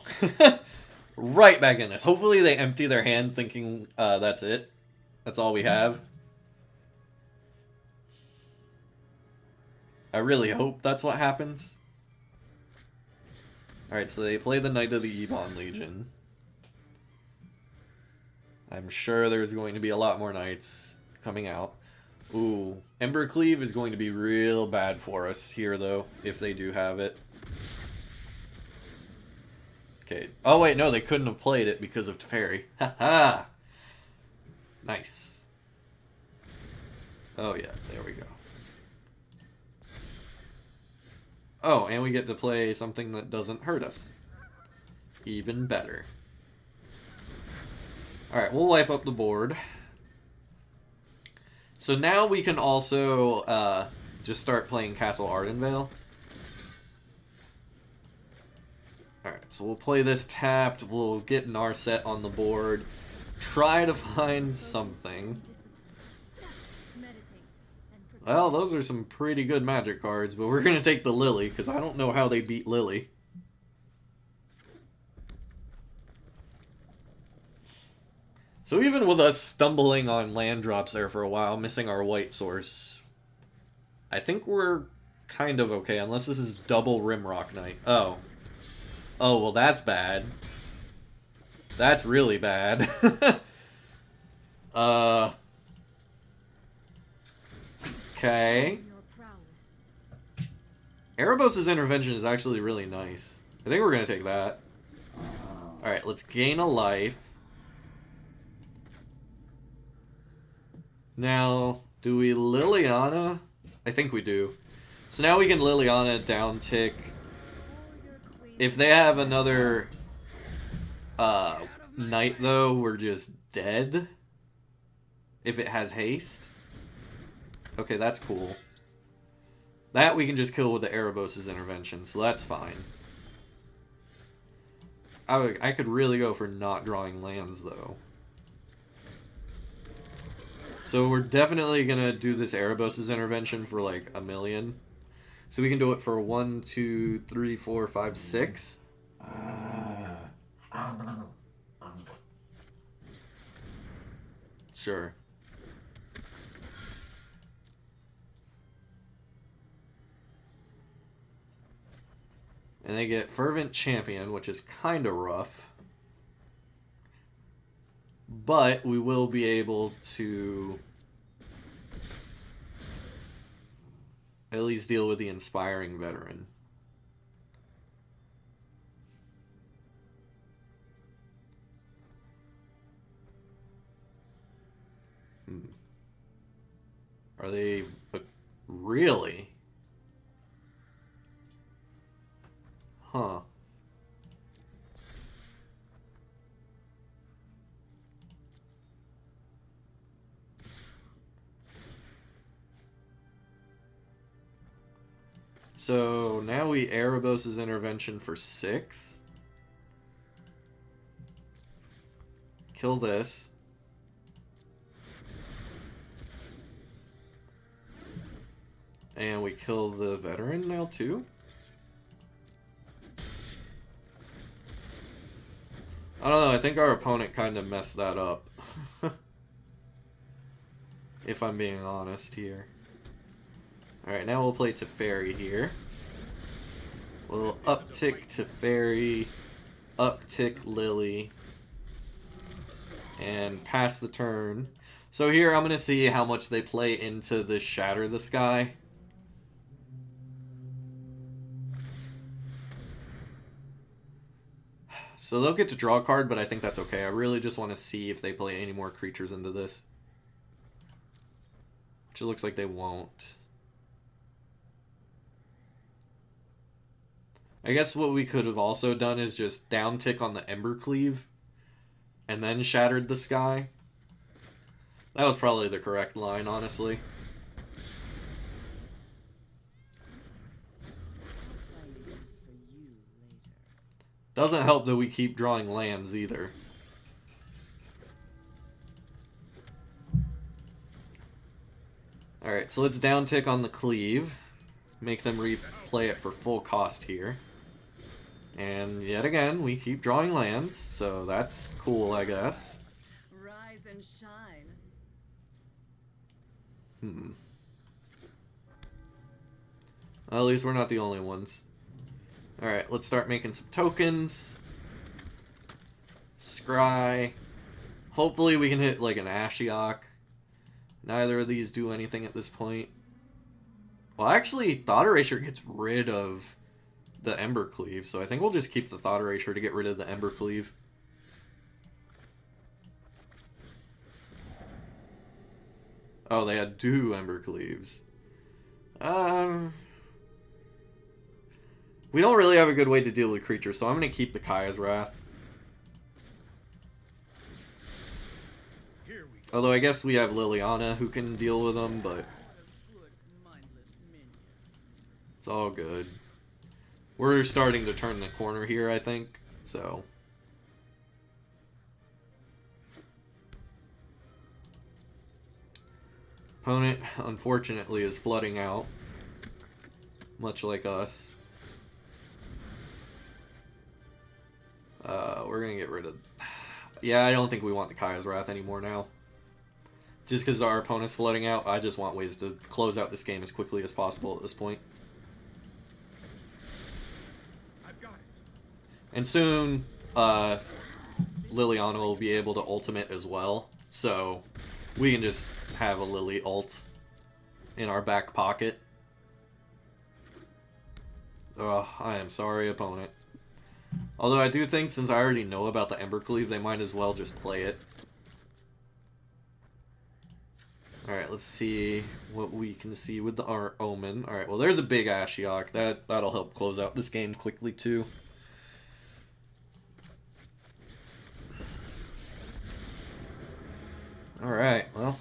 Right back in this. Hopefully they empty their hand thinking that's it. That's all we have. I really hope that's what happens. Alright, so they play the Knight of the Ebon Legion. I'm sure there's going to be a lot more Knights coming out. Ooh, Embercleave is going to be real bad for us here, though, if they do have it. Okay. Oh, wait, no, they couldn't have played it because of Teferi. Ha-ha! Nice. Oh, yeah, there we go. Oh, and we get to play something that doesn't hurt us. Even better. Alright, we'll wipe up the board. So now we can also just start playing Castle Ardenvale. Alright, so we'll play this tapped, we'll get Narset on the board, try to find something. Well, those are some pretty good Magic cards, but we're going to take the Lily, because I don't know how they beat Lily. So even with us stumbling on land drops there for a while, missing our white source, I think we're kind of okay, unless this is double Rimrock Knight. Oh. Oh, well that's bad. That's really bad. Okay. Erebos' intervention is actually really nice. I think we're going to take that. Alright, let's gain a life. Now, do we Liliana? I think we do. So now we can Liliana down tick. If they have another knight, though, we're just dead. If it has haste. Okay, that's cool. That we can just kill with the Erebos' intervention, so that's fine. I could really go for not drawing lands, though. So we're definitely gonna do this Erebos' intervention for like 1,000,000. So we can do it for 1, 2, 3, 4, 5, 6. Sure. And they get Fervent Champion, which is kind of rough. But we will be able to at least deal with the Inspiring Veteran. Are they... really? Huh. So now we Erebos' intervention for 6. Kill this. And we kill the veteran now too? I don't know, I think our opponent kind of messed that up. If I'm being honest here. Alright, now we'll play Teferi here. We'll uptick Teferi, uptick Lily, and pass the turn. So here I'm going to see how much they play into the Shatter the Sky. So they'll get to draw a card, but I think that's okay. I really just want to see if they play any more creatures into this. Which it looks like they won't. I guess what we could have also done is just down tick on the Embercleave and then Shattered the Sky. That was probably the correct line, honestly. Doesn't help that we keep drawing lands either. Alright, so let's down tick on the Cleave. Make them replay it for full cost here. And yet again, we keep drawing lands, so that's cool, I guess. Rise and shine. Well, at least we're not the only ones. Alright, let's start making some tokens. Scry. Hopefully we can hit like an Ashiok. Neither of these do anything at this point. Well, actually, Thought Erasure gets rid of the Embercleave, so I think we'll just keep the Thought Erasure to get rid of the Embercleave. Oh, they had 2 Embercleaves. We don't really have a good way to deal with creatures, so I'm going to keep the Kaya's Wrath. Although I guess we have Liliana who can deal with them, but it's all good. We're starting to turn the corner here, I think, so... Opponent, unfortunately, is flooding out. Much like us. We're gonna get rid of... Yeah, I don't think we want the Kaya's Wrath anymore now. Just because our opponent's flooding out, I just want ways to close out this game as quickly as possible at this point. I've got it. And soon, Liliana will be able to ultimate as well, so we can just have a Lily ult in our back pocket. Ugh, I am sorry, opponent. Although I do think since I already know about the Embercleave, they might as well just play it. Alright, let's see what we can see with the Omen. Alright, well there's a big Ashiok. That'll help close out this game quickly too. Alright, well.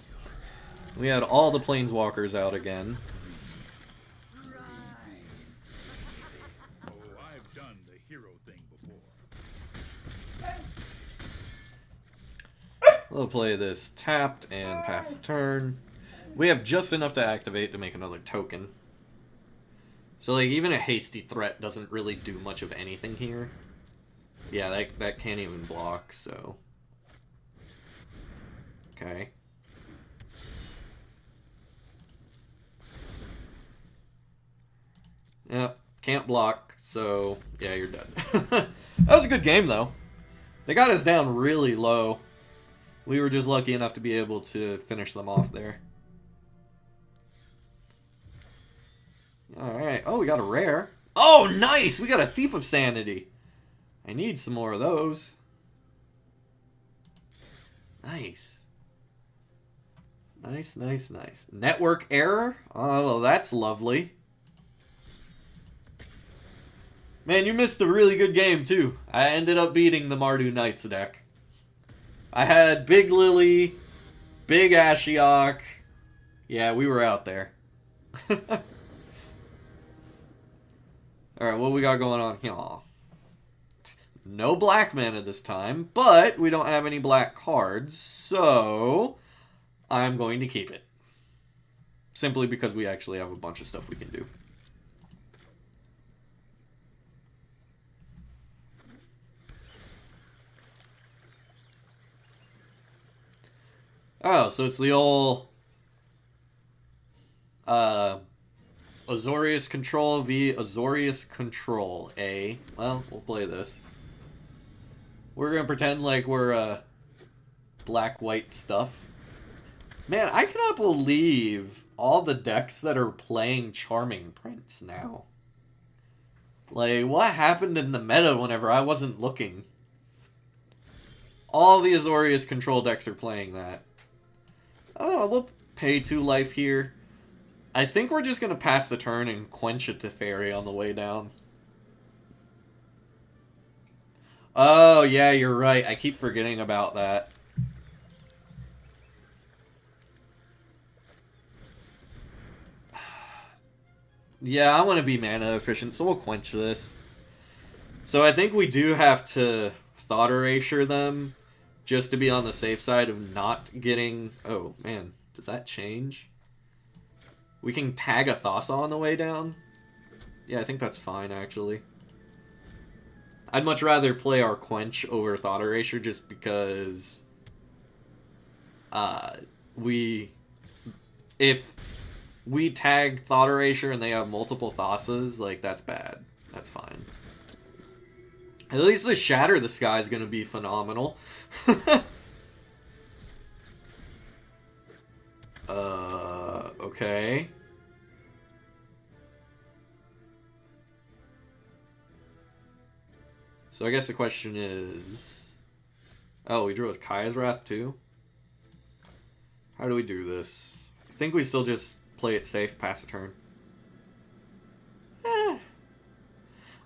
We had all the Planeswalkers out again. Oh, I've done the hero thing before. We'll play this tapped and pass the turn. We have just enough to activate to make another token. So like even a hasty threat doesn't really do much of anything here. Yeah, that can't even block, so. Okay. Yep, can't block, so yeah, you're dead. That was a good game though. They got us down really low. We were just lucky enough to be able to finish them off there. Alright. Oh, we got a rare. Oh, nice! We got a Thief of Sanity. I need some more of those. Nice. Nice, nice, nice. Network error? Oh, well, that's lovely. Man, you missed a really good game, too. I ended up beating the Mardu Knights deck. I had Big Lily, Big Ashiok. Yeah, we were out there. Alright, what we got going on here? No black mana this time, but we don't have any black cards, so I'm going to keep it. Simply because we actually have a bunch of stuff we can do. Oh, so it's the old Azorius Control v Azorius Control, eh? Well, we'll play this. We're gonna pretend like we're black-white stuff. Man, I cannot believe all the decks that are playing Charming Prince now. Like, what happened in the meta whenever I wasn't looking? All the Azorius Control decks are playing that. Oh, we'll pay 2 life here. I think we're just going to pass the turn and quench a Teferi on the way down. Oh, yeah, you're right. I keep forgetting about that. Yeah, I want to be mana efficient, so we'll quench this. So I think we do have to Thought Erasure them, just to be on the safe side of not getting... Oh, man. Does that change? We can tag a Thassa on the way down? Yeah, I think that's fine, actually. I'd much rather play our Quench over Thought Erasure just because... If we tag Thought Erasure and they have multiple Thassas, like, that's bad. That's fine. At least the Shatter the Sky is going to be phenomenal. Okay. So I guess the question is... Oh, we drew with Kaya's Wrath too? How do we do this? I think we still just play it safe, pass the turn.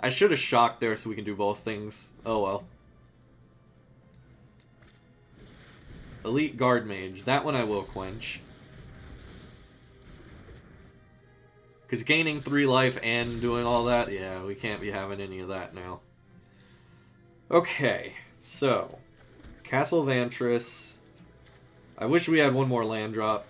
I should have shocked there so we can do both things. Oh well. Elite Guard Mage. That one I will quench. Because gaining 3 life and doing all that, yeah, we can't be having any of that now. Okay, so Castle Vantress. I wish we had one more land drop,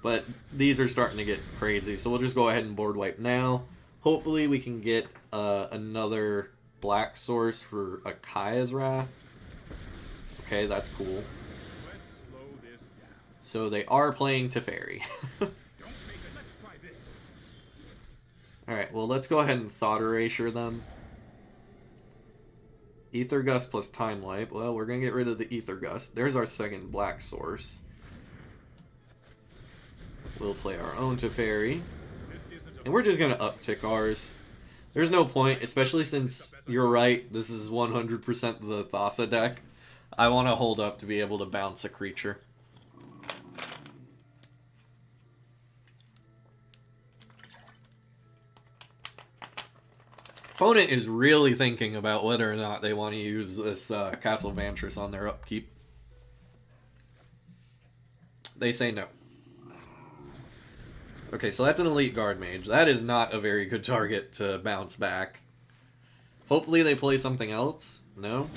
but these are starting to get crazy, so we'll just go ahead and board wipe now. Hopefully we can get another black source for a Kaya's Wrath. Okay, that's cool. Let's slow this down. So they are playing Teferi. Don't make it. Let's try this. Alright, well let's go ahead and Thought Erasure them. Ether Gust plus Time Light. Well, we're going to get rid of the Ether Gust. There's our second black source. We'll play our own Teferi. And we're just going to uptick ours. There's no point, especially since you're right, this is 100% the Thassa deck. I want to hold up to be able to bounce a creature. Opponent is really thinking about whether or not they want to use this Castle Vantress on their upkeep. They say no. Okay, so that's an Elite Guard Mage. That is not a very good target to bounce back. Hopefully they play something else. No?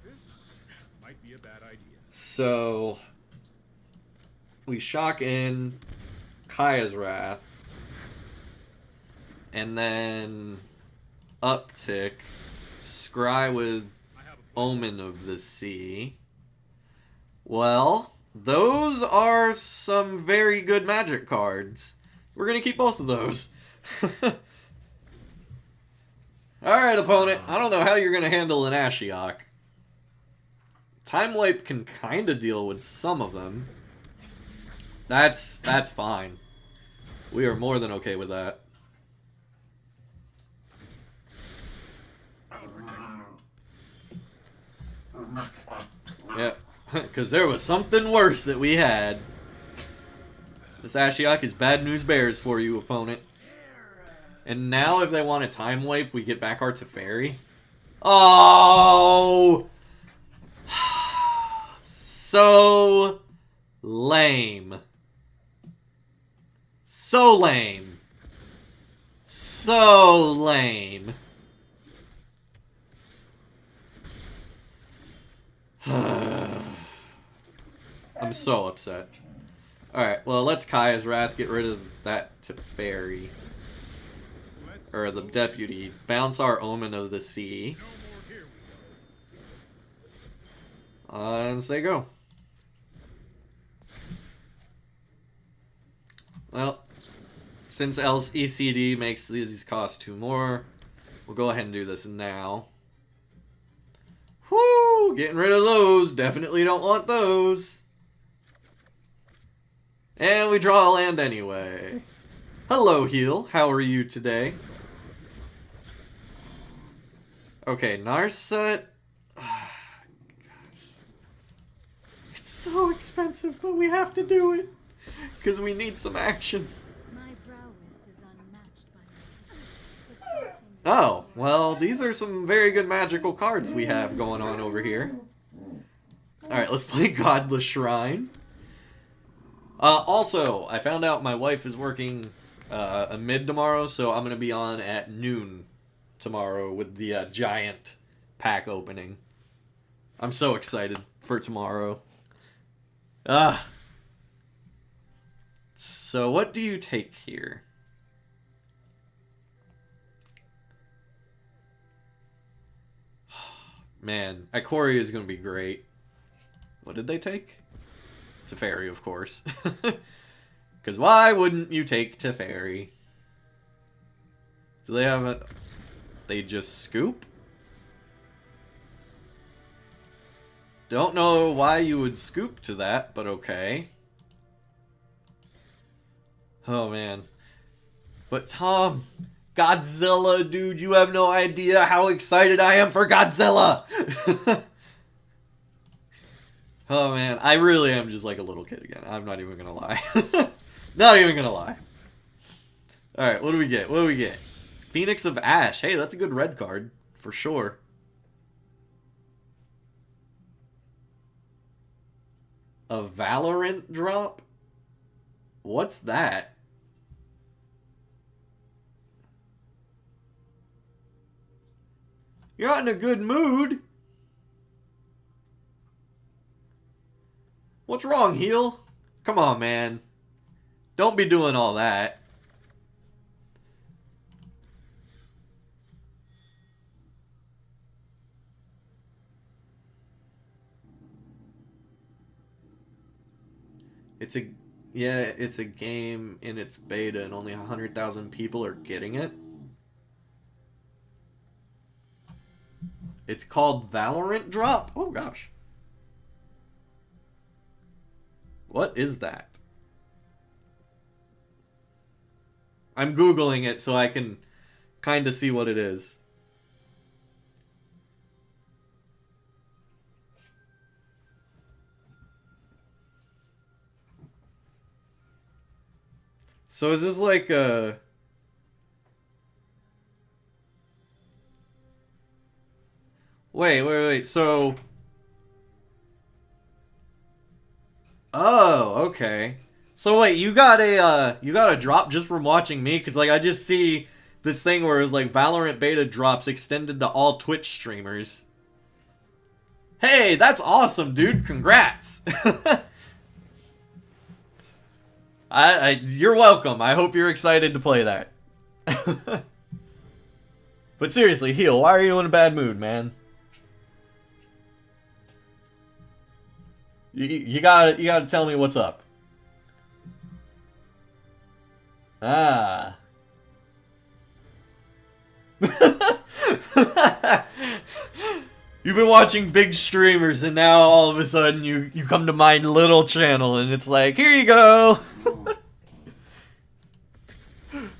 This might be a bad idea. So we shock in Kaya's Wrath. And then uptick. Scry with I have a plan. Omen of the Sea. Well, those are some very good Magic cards. We're gonna keep both of those. Alright, opponent. I don't know how you're gonna handle an Ashiok. Time Wipe can kinda deal with some of them. That's fine. We are more than okay with that. Yeah, because there was something worse that we had. This Ashiok is bad news bears for you, opponent. And now if they want a Time Wipe, we get back our Teferi. Oh! So lame. So lame. So lame. I'm so upset. Alright, well, let's Kaya's Wrath get rid of that Teferi. Or the Deputy. Bounce our Omen of the Sea. No more here we go. And say go. Well, since else ECD makes these cost 2 more, we'll go ahead and do this now. Whoo! Getting rid of those. Definitely don't want those. And we draw a land anyway. Hello, Heal. How are you today? Okay, Narset. It's so expensive, but we have to do it. Because we need some action. My prowess is unmatched by my teeth. Oh, well, these are some very good magical cards we have going on over here. Alright, let's play Godless Shrine. Also, I found out my wife is working a mid tomorrow, so I'm going to be on at noon tomorrow with the giant pack opening. I'm so excited for tomorrow. So what do you take here? Man, Ikoria is going to be great. What did they take? Teferi, of course. Because why wouldn't you take Teferi? Do they have a... They just scoop? Don't know why you would scoop to that, but okay. Oh, man. But Tom... Godzilla, dude, you have no idea how excited I am for Godzilla! Oh, man, I really am just like a little kid again. I'm not even gonna lie. Not even gonna lie. Alright, what do we get? What do we get? Phoenix of Ash. Hey, that's a good red card, for sure. A Valorant drop? What's that? You're not in a good mood. What's wrong, Heal? Come on, man. Don't be doing all that. It's a game in its beta and only 100,000 people are getting it. It's called Valorant Drop. Oh gosh. What is that? I'm Googling it so I can kind of see what it is. So is this like a... Wait. So... Oh, okay. So wait, you got a drop just from watching me? Because, like, I just see this thing where it's like Valorant beta drops extended to all Twitch streamers. Hey, that's awesome, dude. Congrats. You're welcome. I hope you're excited to play that. But seriously, Heal, why are you in a bad mood, man? You gotta tell me what's up. Ah. You've been watching big streamers, and now all of a sudden you come to my little channel, and it's like, here you go.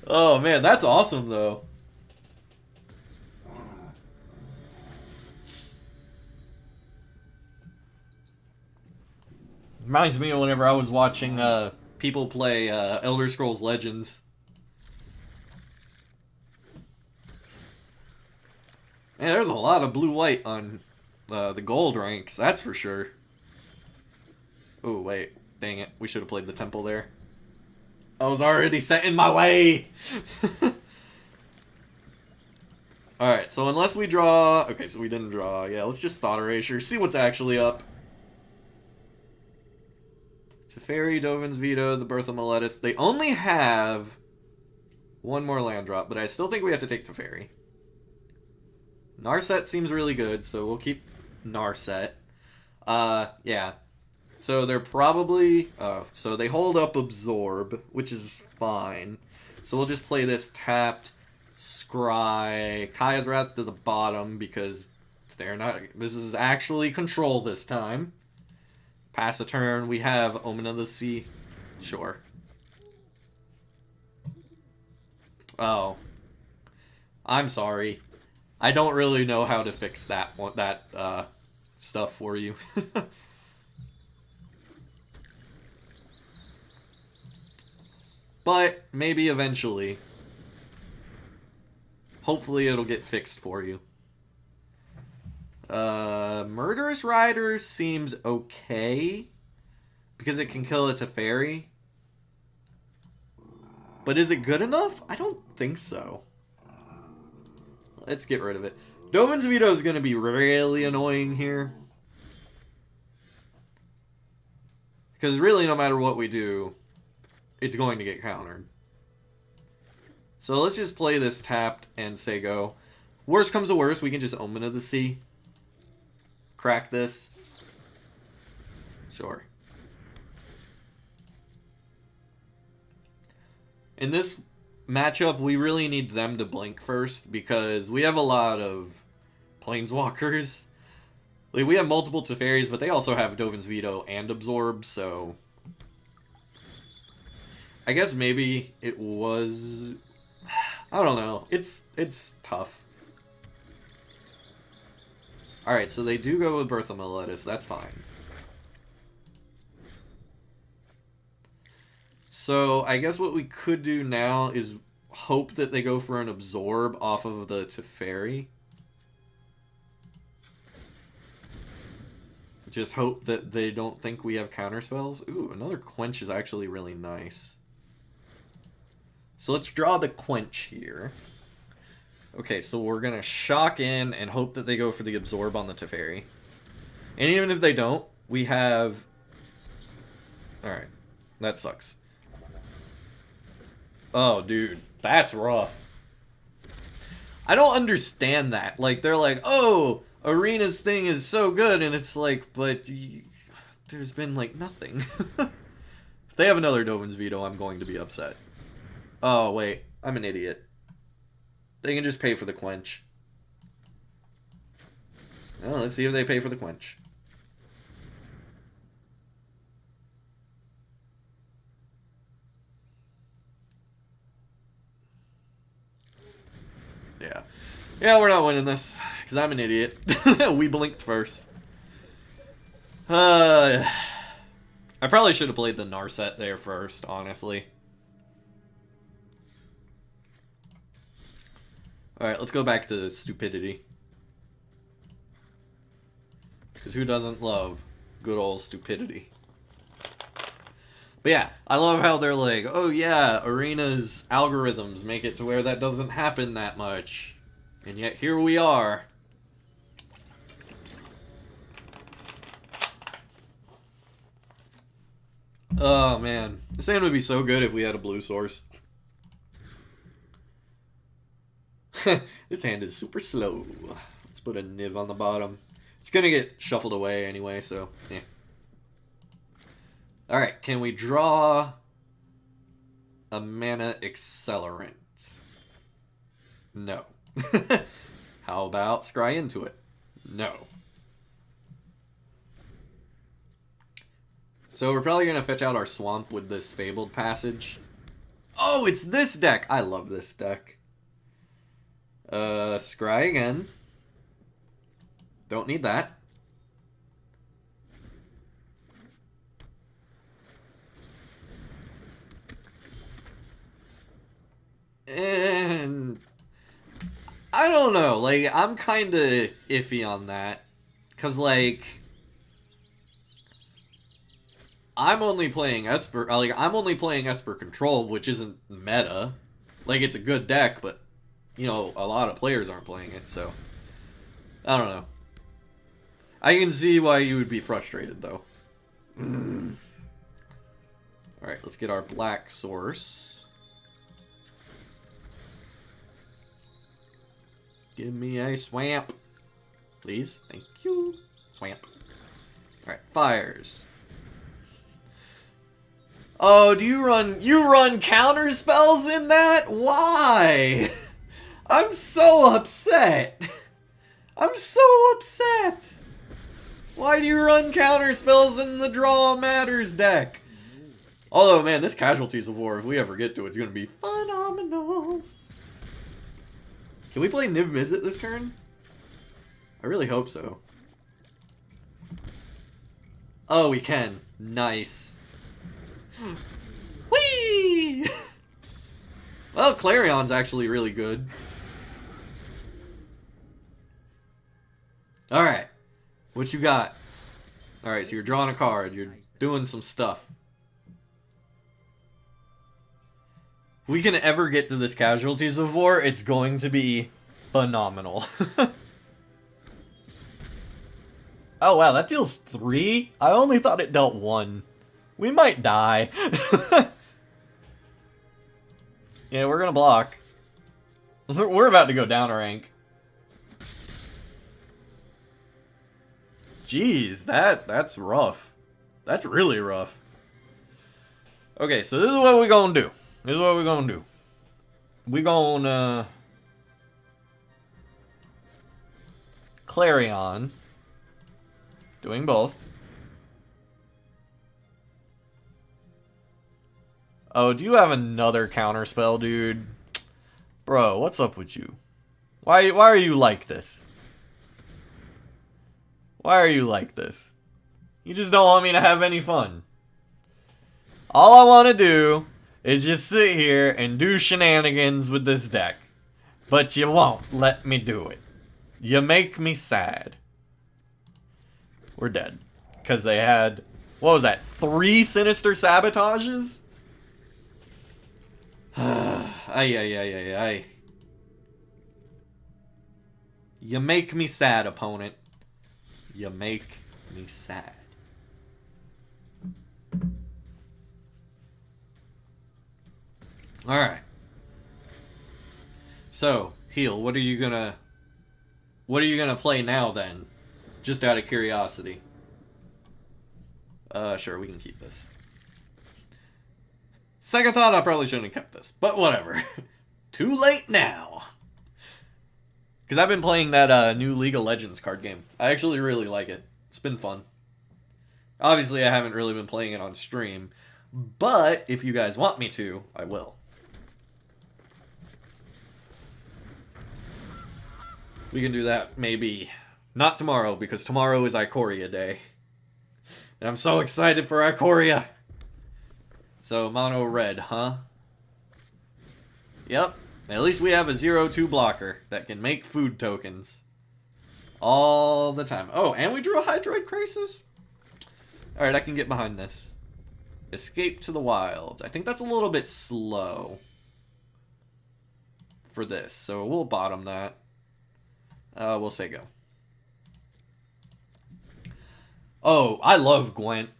Oh man, that's awesome though. Reminds me of whenever I was watching people play Elder Scrolls Legends. Man, there's a lot of blue-white on the gold ranks, that's for sure. Oh, wait. Dang it. We should have played the temple there. I was already set in my way! Alright, so unless we draw... Okay, so we didn't draw. Yeah, let's just Thought Erasure. See what's actually up. Teferi, Dovin's Veto, the Birth of Meletis. They only have one more land drop, but I still think we have to take Teferi. Narset seems really good, so we'll keep Narset. Yeah. So they're probably... so they hold up Absorb, which is fine. So we'll just play this tapped, Scry, Kaya's Wrath to the bottom, because they're not... This is actually control this time. Pass a turn, we have Omen of the Sea. Sure. Oh. I'm sorry. I don't really know how to fix that stuff for you. But maybe eventually. Hopefully it'll get fixed for you. Murderous Rider seems okay. Because it can kill a Teferi. But is it good enough? I don't think so. Let's get rid of it. Dovin's Veto is going to be really annoying here. Because really, no matter what we do, it's going to get countered. So let's just play this tapped and say go. Worst comes to worst, we can just Omen of the Sea. Crack this. Sure. In this matchup, we really need them to blink first because we have a lot of Planeswalkers. Like, we have multiple Teferis, but they also have Dovin's Veto and Absorb, so... I guess maybe it was... I don't know. It's tough. Alright, so they do go with Birth of Meletis. That's fine. So, I guess what we could do now is hope that they go for an Absorb off of the Teferi. Just hope that they don't think we have counterspells. Ooh, another Quench is actually really nice. So let's draw the Quench here. Okay, so we're going to Shock in and hope that they go for the Absorb on the Teferi. And even if they don't, we have... Alright, that sucks. Oh, dude, that's rough. I don't understand that. Like, they're like, oh, Arena's thing is so good, and it's like, but there's been, like, nothing. If they have another Dovin's Veto, I'm going to be upset. Oh, wait, I'm an idiot. They can just pay for the Quench. Well, let's see if they pay for the Quench. Yeah, we're not winning this. Because I'm an idiot. We blinked first. I probably should have played the Narset there first, honestly. Alright, let's go back to stupidity. Because who doesn't love good old stupidity? But yeah, I love how they're like, oh yeah, Arena's algorithms make it to where that doesn't happen that much. And yet here we are. Oh man, this hand would be so good if we had a blue source. This hand is super slow. Let's put a Niv on the bottom. It's gonna get shuffled away anyway, so yeah. Alright, can we draw a mana accelerant? No. How about scry into it? No. So we're probably gonna fetch out our swamp with this Fabled Passage. Oh, it's this deck! I love this deck. Scry again. Don't need that. And I don't know, like, I'm kind of iffy on that. Because, like, I'm only playing Esper, like, I'm only playing Esper Control, which isn't meta. Like, it's a good deck, but, you know, a lot of players aren't playing it, so I don't know. I can see why you would be frustrated, though. Alright, let's get our black source. Give me a swamp. Please. Thank you. Swamp. Alright, fires. Oh, do you run counter spells in that? Why? I'm so upset. I'm so upset. Why do you run counter spells in the Draw Matters deck? Although, man, this Casualties of War, if we ever get to it, it's going to be phenomenal. Can we play Niv Mizzet this turn? I really hope so. Oh, we can. Nice. Whee! Well, Clarion's actually really good. Alright. What you got? Alright, so you're drawing a card. You're doing some stuff. If we can ever get to this Casualties of War, it's going to be phenomenal. Oh wow, that deals 3? I only thought it dealt 1. We might die. Yeah, we're gonna block. We're about to go down a rank. Jeez, that's rough. That's really rough. Okay, so this is what we're gonna do. This is what we're gonna do. We're gonna Clarion. Doing both. Oh, do you have another counter spell, dude? Bro, what's up with you? Why are you like this? Why are you like this? You just don't want me to have any fun. All I want to do is just sit here and do shenanigans with this deck. But you won't let me do it. You make me sad. We're dead. Because they had, what was that, 3 Sinister Sabotages? Ay. You make me sad, opponent. You make me sad. Alright. So, Heal, what are you gonna play now then? Just out of curiosity. Sure, we can keep this. Second thought, I probably shouldn't have kept this, but whatever. Too late now. Because I've been playing that new League of Legends card game. I actually really like it. It's been fun. Obviously, I haven't really been playing it on stream, but if you guys want me to, I will. We can do that maybe not tomorrow, because tomorrow is Ikoria Day. And I'm so excited for Ikoria. So mono red, huh? Yep. At least we have a 0-2 blocker that can make food tokens. All the time. Oh, and we drew a Hydroid Crisis? Alright, I can get behind this. Escape to the Wilds. I think that's a little bit slow for this, so we'll bottom that. We'll say go. Oh, I love Gwent.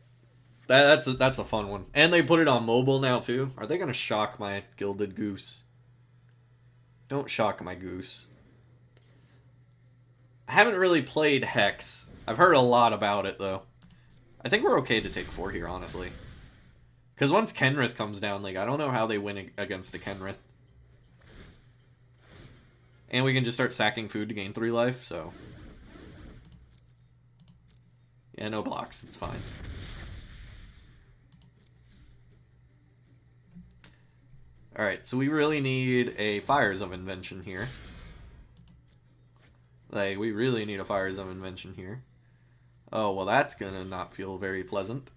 That's a fun one. And they put it on mobile now, too. Are they going to shock my Gilded Goose? Don't shock my goose. I haven't really played Hex. I've heard a lot about it, though. I think we're okay to take 4 here, honestly. Because once Kenrith comes down, like, I don't know how they win against a Kenrith. And we can just start sacking food to gain 3 life, so... Yeah, no blocks. It's fine. Alright, so we really need a Fires of Invention here. Like, we really need a Fires of Invention here. Oh, well, that's gonna not feel very pleasant.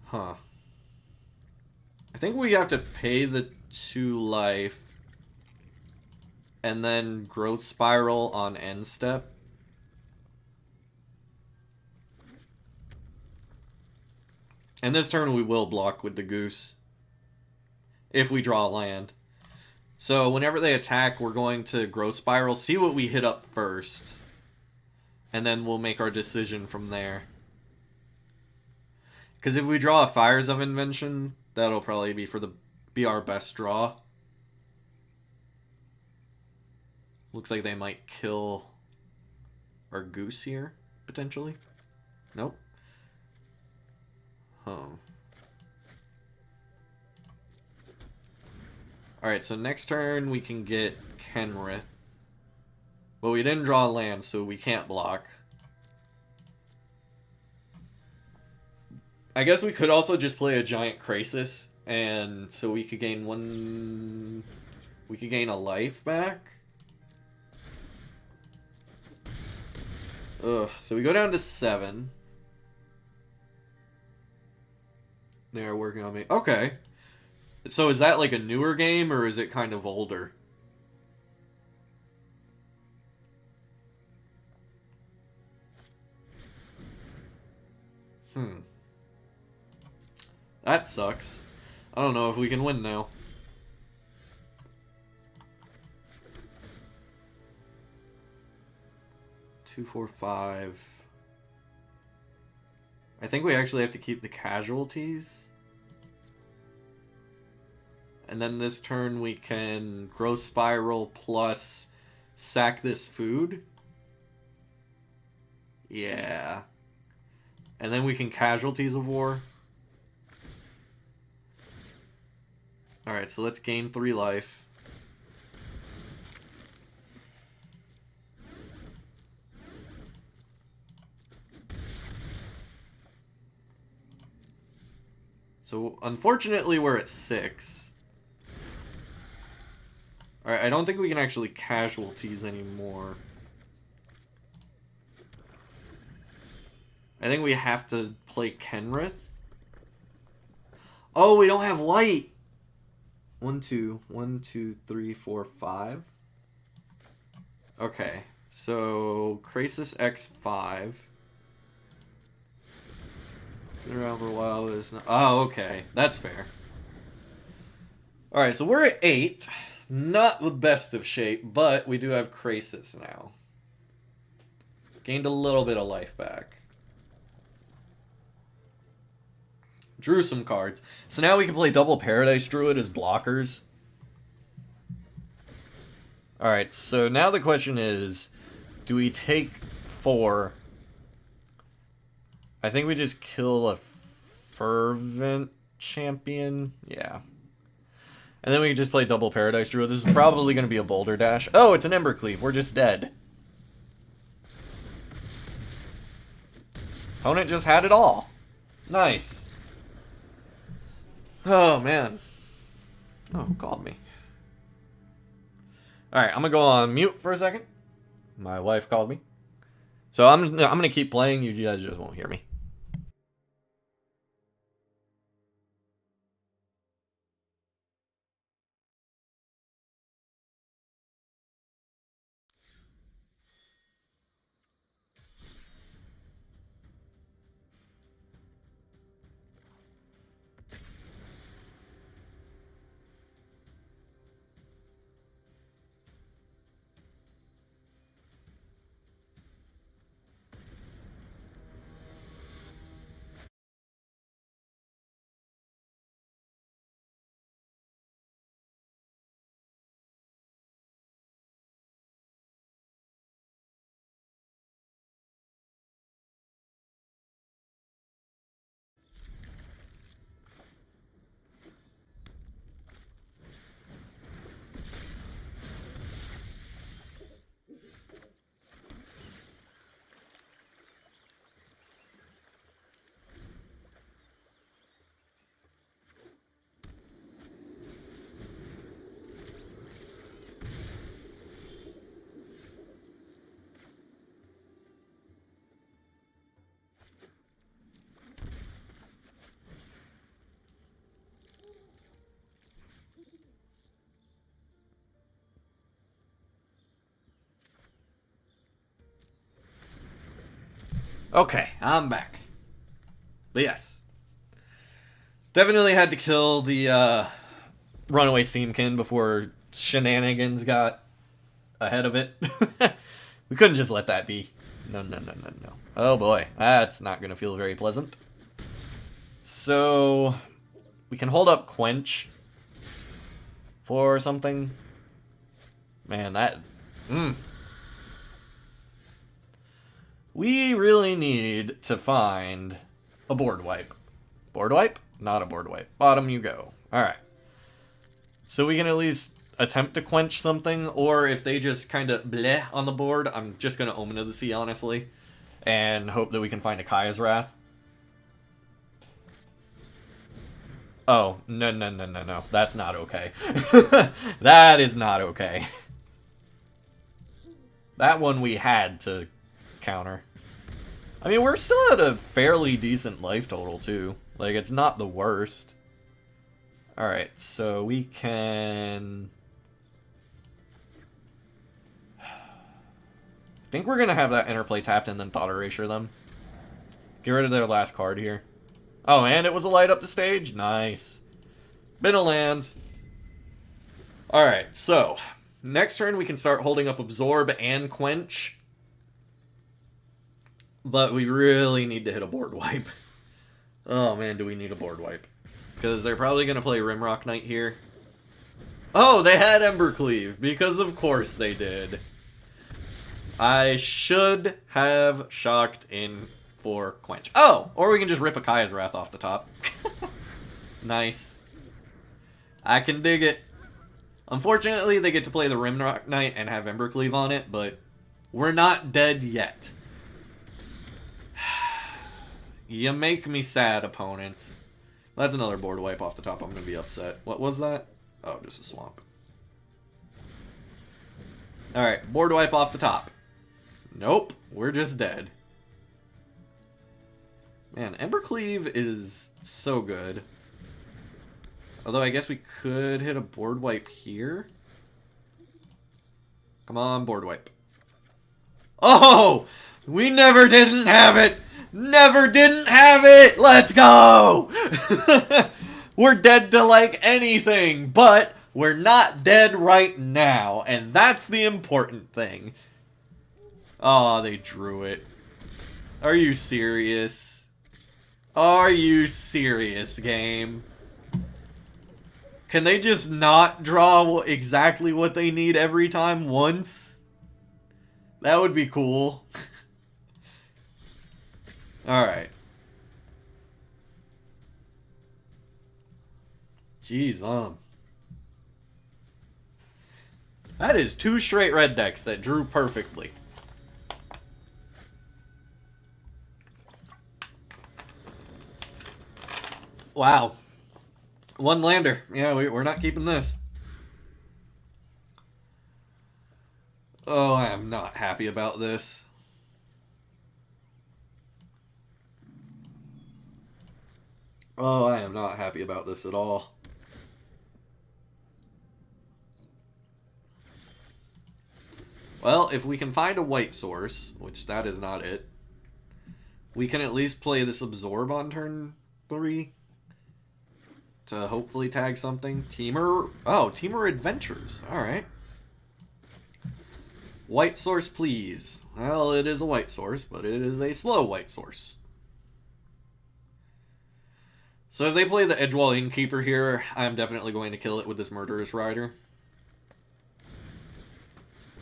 Huh. I think we have to pay the 2 life and then Growth Spiral on end step. And this turn we will block with the Goose if we draw land. So whenever they attack, we're going to Growth Spiral, see what we hit up first, and then we'll make our decision from there. Because if we draw a Fires of Invention, that'll probably be our best draw. Looks like they might kill our Goose here, potentially. Nope. Oh. Alright, so next turn we can get Kenrith. But we didn't draw land, so we can't block. I guess we could also just play a Giant Krasis, and so we could gain one... We could gain a life back. Ugh, so we go down to 7. They're working on me. Okay. So is that like a newer game, or is it kind of older? That sucks. I don't know if we can win now. Two, 4, 5. I think we actually have to keep the casualties. And then this turn we can Growth Spiral plus sack this food. Yeah. And then we can Casualties of War. Alright, so let's gain 3 life. So, unfortunately, we're at 6. Alright, I don't think we can actually Casualties anymore. I think we have to play Kenrith. Oh, we don't have white! 1, 2, 1, 2, 3, 4, 5. Okay, so Krasis X5. It's been around for a while. It's not... Oh, okay, that's fair. Alright, so we're at 8. Not the best of shape, but we do have Krasis now. Gained a little bit of life back. Drew some cards. So now we can play double Paradise Druid as blockers. Alright, so now the question is, do we take 4? I think we just kill a Fervent Champion. Yeah. And then we can just play double Paradise Druid. This is probably going to be a Boulder Dash. Oh, it's an Embercleave. We're just dead. Opponent just had it all. Nice. Oh, man. Oh, called me. All right, I'm gonna go on mute for a second. My wife called me, so I'm gonna keep playing. You guys just won't hear me. Okay, I'm back. But yes, definitely had to kill the runaway Steamkin before shenanigans got ahead of it. We couldn't just let that be. No. Oh boy, that's not gonna feel very pleasant. So we can hold up Quench for something. Man, that. We really need to find a board wipe. Board wipe? Not a board wipe. Bottom you go. Alright. So we can at least attempt to quench something, or if they just kind of bleh on the board, I'm just going to Omen of the Sea, honestly, and hope that we can find a Kaya's Wrath. Oh, no. That's not okay. That is not okay. That one we had to counter. I mean, we're still at a fairly decent life total, too. Like, it's not the worst. Alright, so we can... I think we're gonna have that interplay tapped and then Thought Erasure them. Get rid of their last card here. Oh, and it was a light up the stage? Nice. Been a land. Alright, so... next turn we can start holding up Absorb and Quench. But we really need to hit a board wipe. Oh man, do we need a board wipe. Because they're probably going to play Rimrock Knight here. Oh, they had Embercleave, because of course they did. I should have shocked in for Quench. Oh, or we can just rip a Kaya's Wrath off the top. Nice. I can dig it. Unfortunately, they get to play the Rimrock Knight and have Embercleave on it, but we're not dead yet. You make me sad, opponent. That's another board wipe off the top. I'm going to be upset. What was that? Oh, just a swamp. Alright, board wipe off the top. Nope, we're just dead. Man, Embercleave is so good. Although I guess we could hit a board wipe here. Come on, board wipe. Oh! We never didn't have it! Never didn't have it! Let's go! We're dead to like anything, but we're not dead right now, and that's the important thing. Oh, they drew it. Are you serious? Are you serious, game? Can they just not draw exactly what they need every time once? That would be cool. Alright. Jeez, that is 2 straight red decks that drew perfectly. Wow. 1 lander. Yeah, we're not keeping this. Oh, I am not happy about this. Oh, I am not happy about this at all. Well, if we can find a white source, which that is not it, we can at least play this absorb on turn 3 to hopefully tag something. Temur. Oh, Temur Adventures. Alright. White source, please. Well, it is a white source, but it is a slow white source. So if they play the Edgewall Innkeeper here, I'm definitely going to kill it with this Murderous Rider.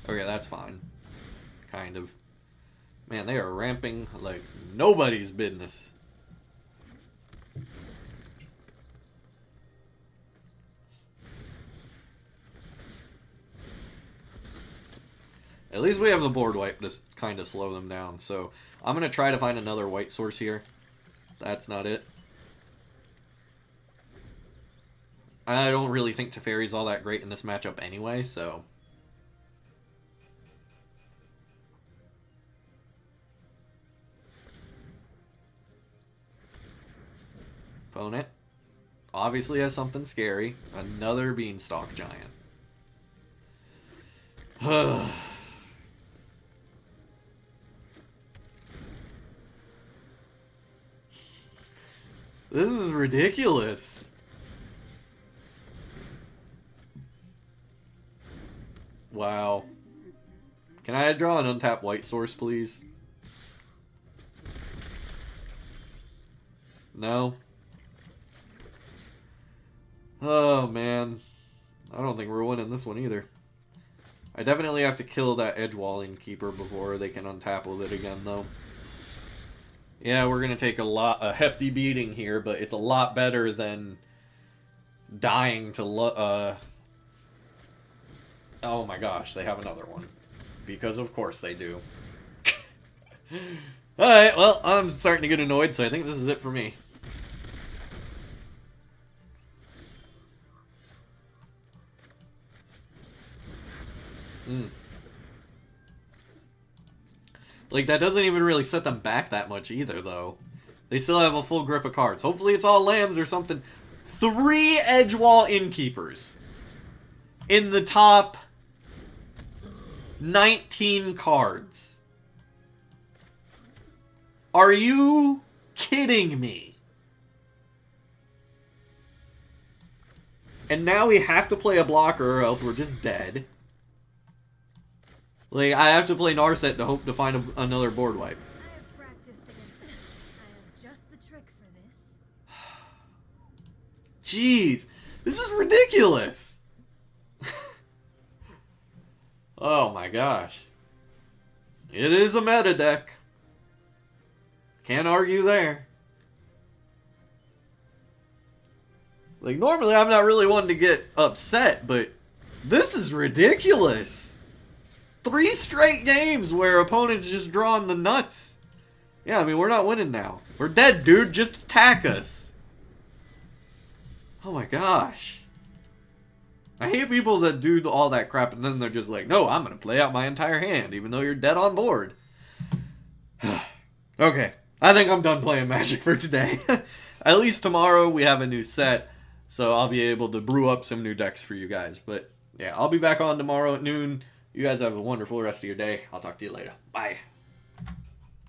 Okay, that's fine. Kind of. Man, they are ramping like nobody's business. At least we have the board wipe to kind of slow them down. So I'm going to try to find another white source here. That's not it. I don't really think Teferi's all that great in this matchup anyway, so... Opponent obviously has something scary. Another Beanstalk Giant. This is ridiculous. Wow. Can I draw an untapped white source, please? No? Oh, man. I don't think we're winning this one either. I definitely have to kill that Edgewall Innkeeper before they can untap with it again, though. Yeah, we're going to take a hefty beating here, but it's a lot better than dying to... Oh my gosh, they have another one. Because of course they do. Alright, well, I'm starting to get annoyed, so I think this is it for me. Like, that doesn't even really set them back that much either, though. They still have a full grip of cards. Hopefully it's all lands or something. 3 Edgewall Innkeepers. In the top 19 cards. Are you kidding me? And now we have to play a blocker or else we're just dead. Like, I have to play Narset to hope to find another board wipe. I have practiced against it. I have just the trick for this. Jeez, this is ridiculous. Oh my gosh. It is a meta deck. Can't argue there. Like, normally I'm not really one to get upset, but this is ridiculous. 3 straight games where opponents just drawing the nuts. Yeah, I mean, we're not winning now. We're dead, dude. Just attack us. Oh my gosh. I hate people that do all that crap and then they're just like, no, I'm going to play out my entire hand, even though you're dead on board. Okay. I think I'm done playing Magic for today. At least tomorrow we have a new set, so I'll be able to brew up some new decks for you guys. But yeah, I'll be back on tomorrow at noon. You guys have a wonderful rest of your day. I'll talk to you later. Bye.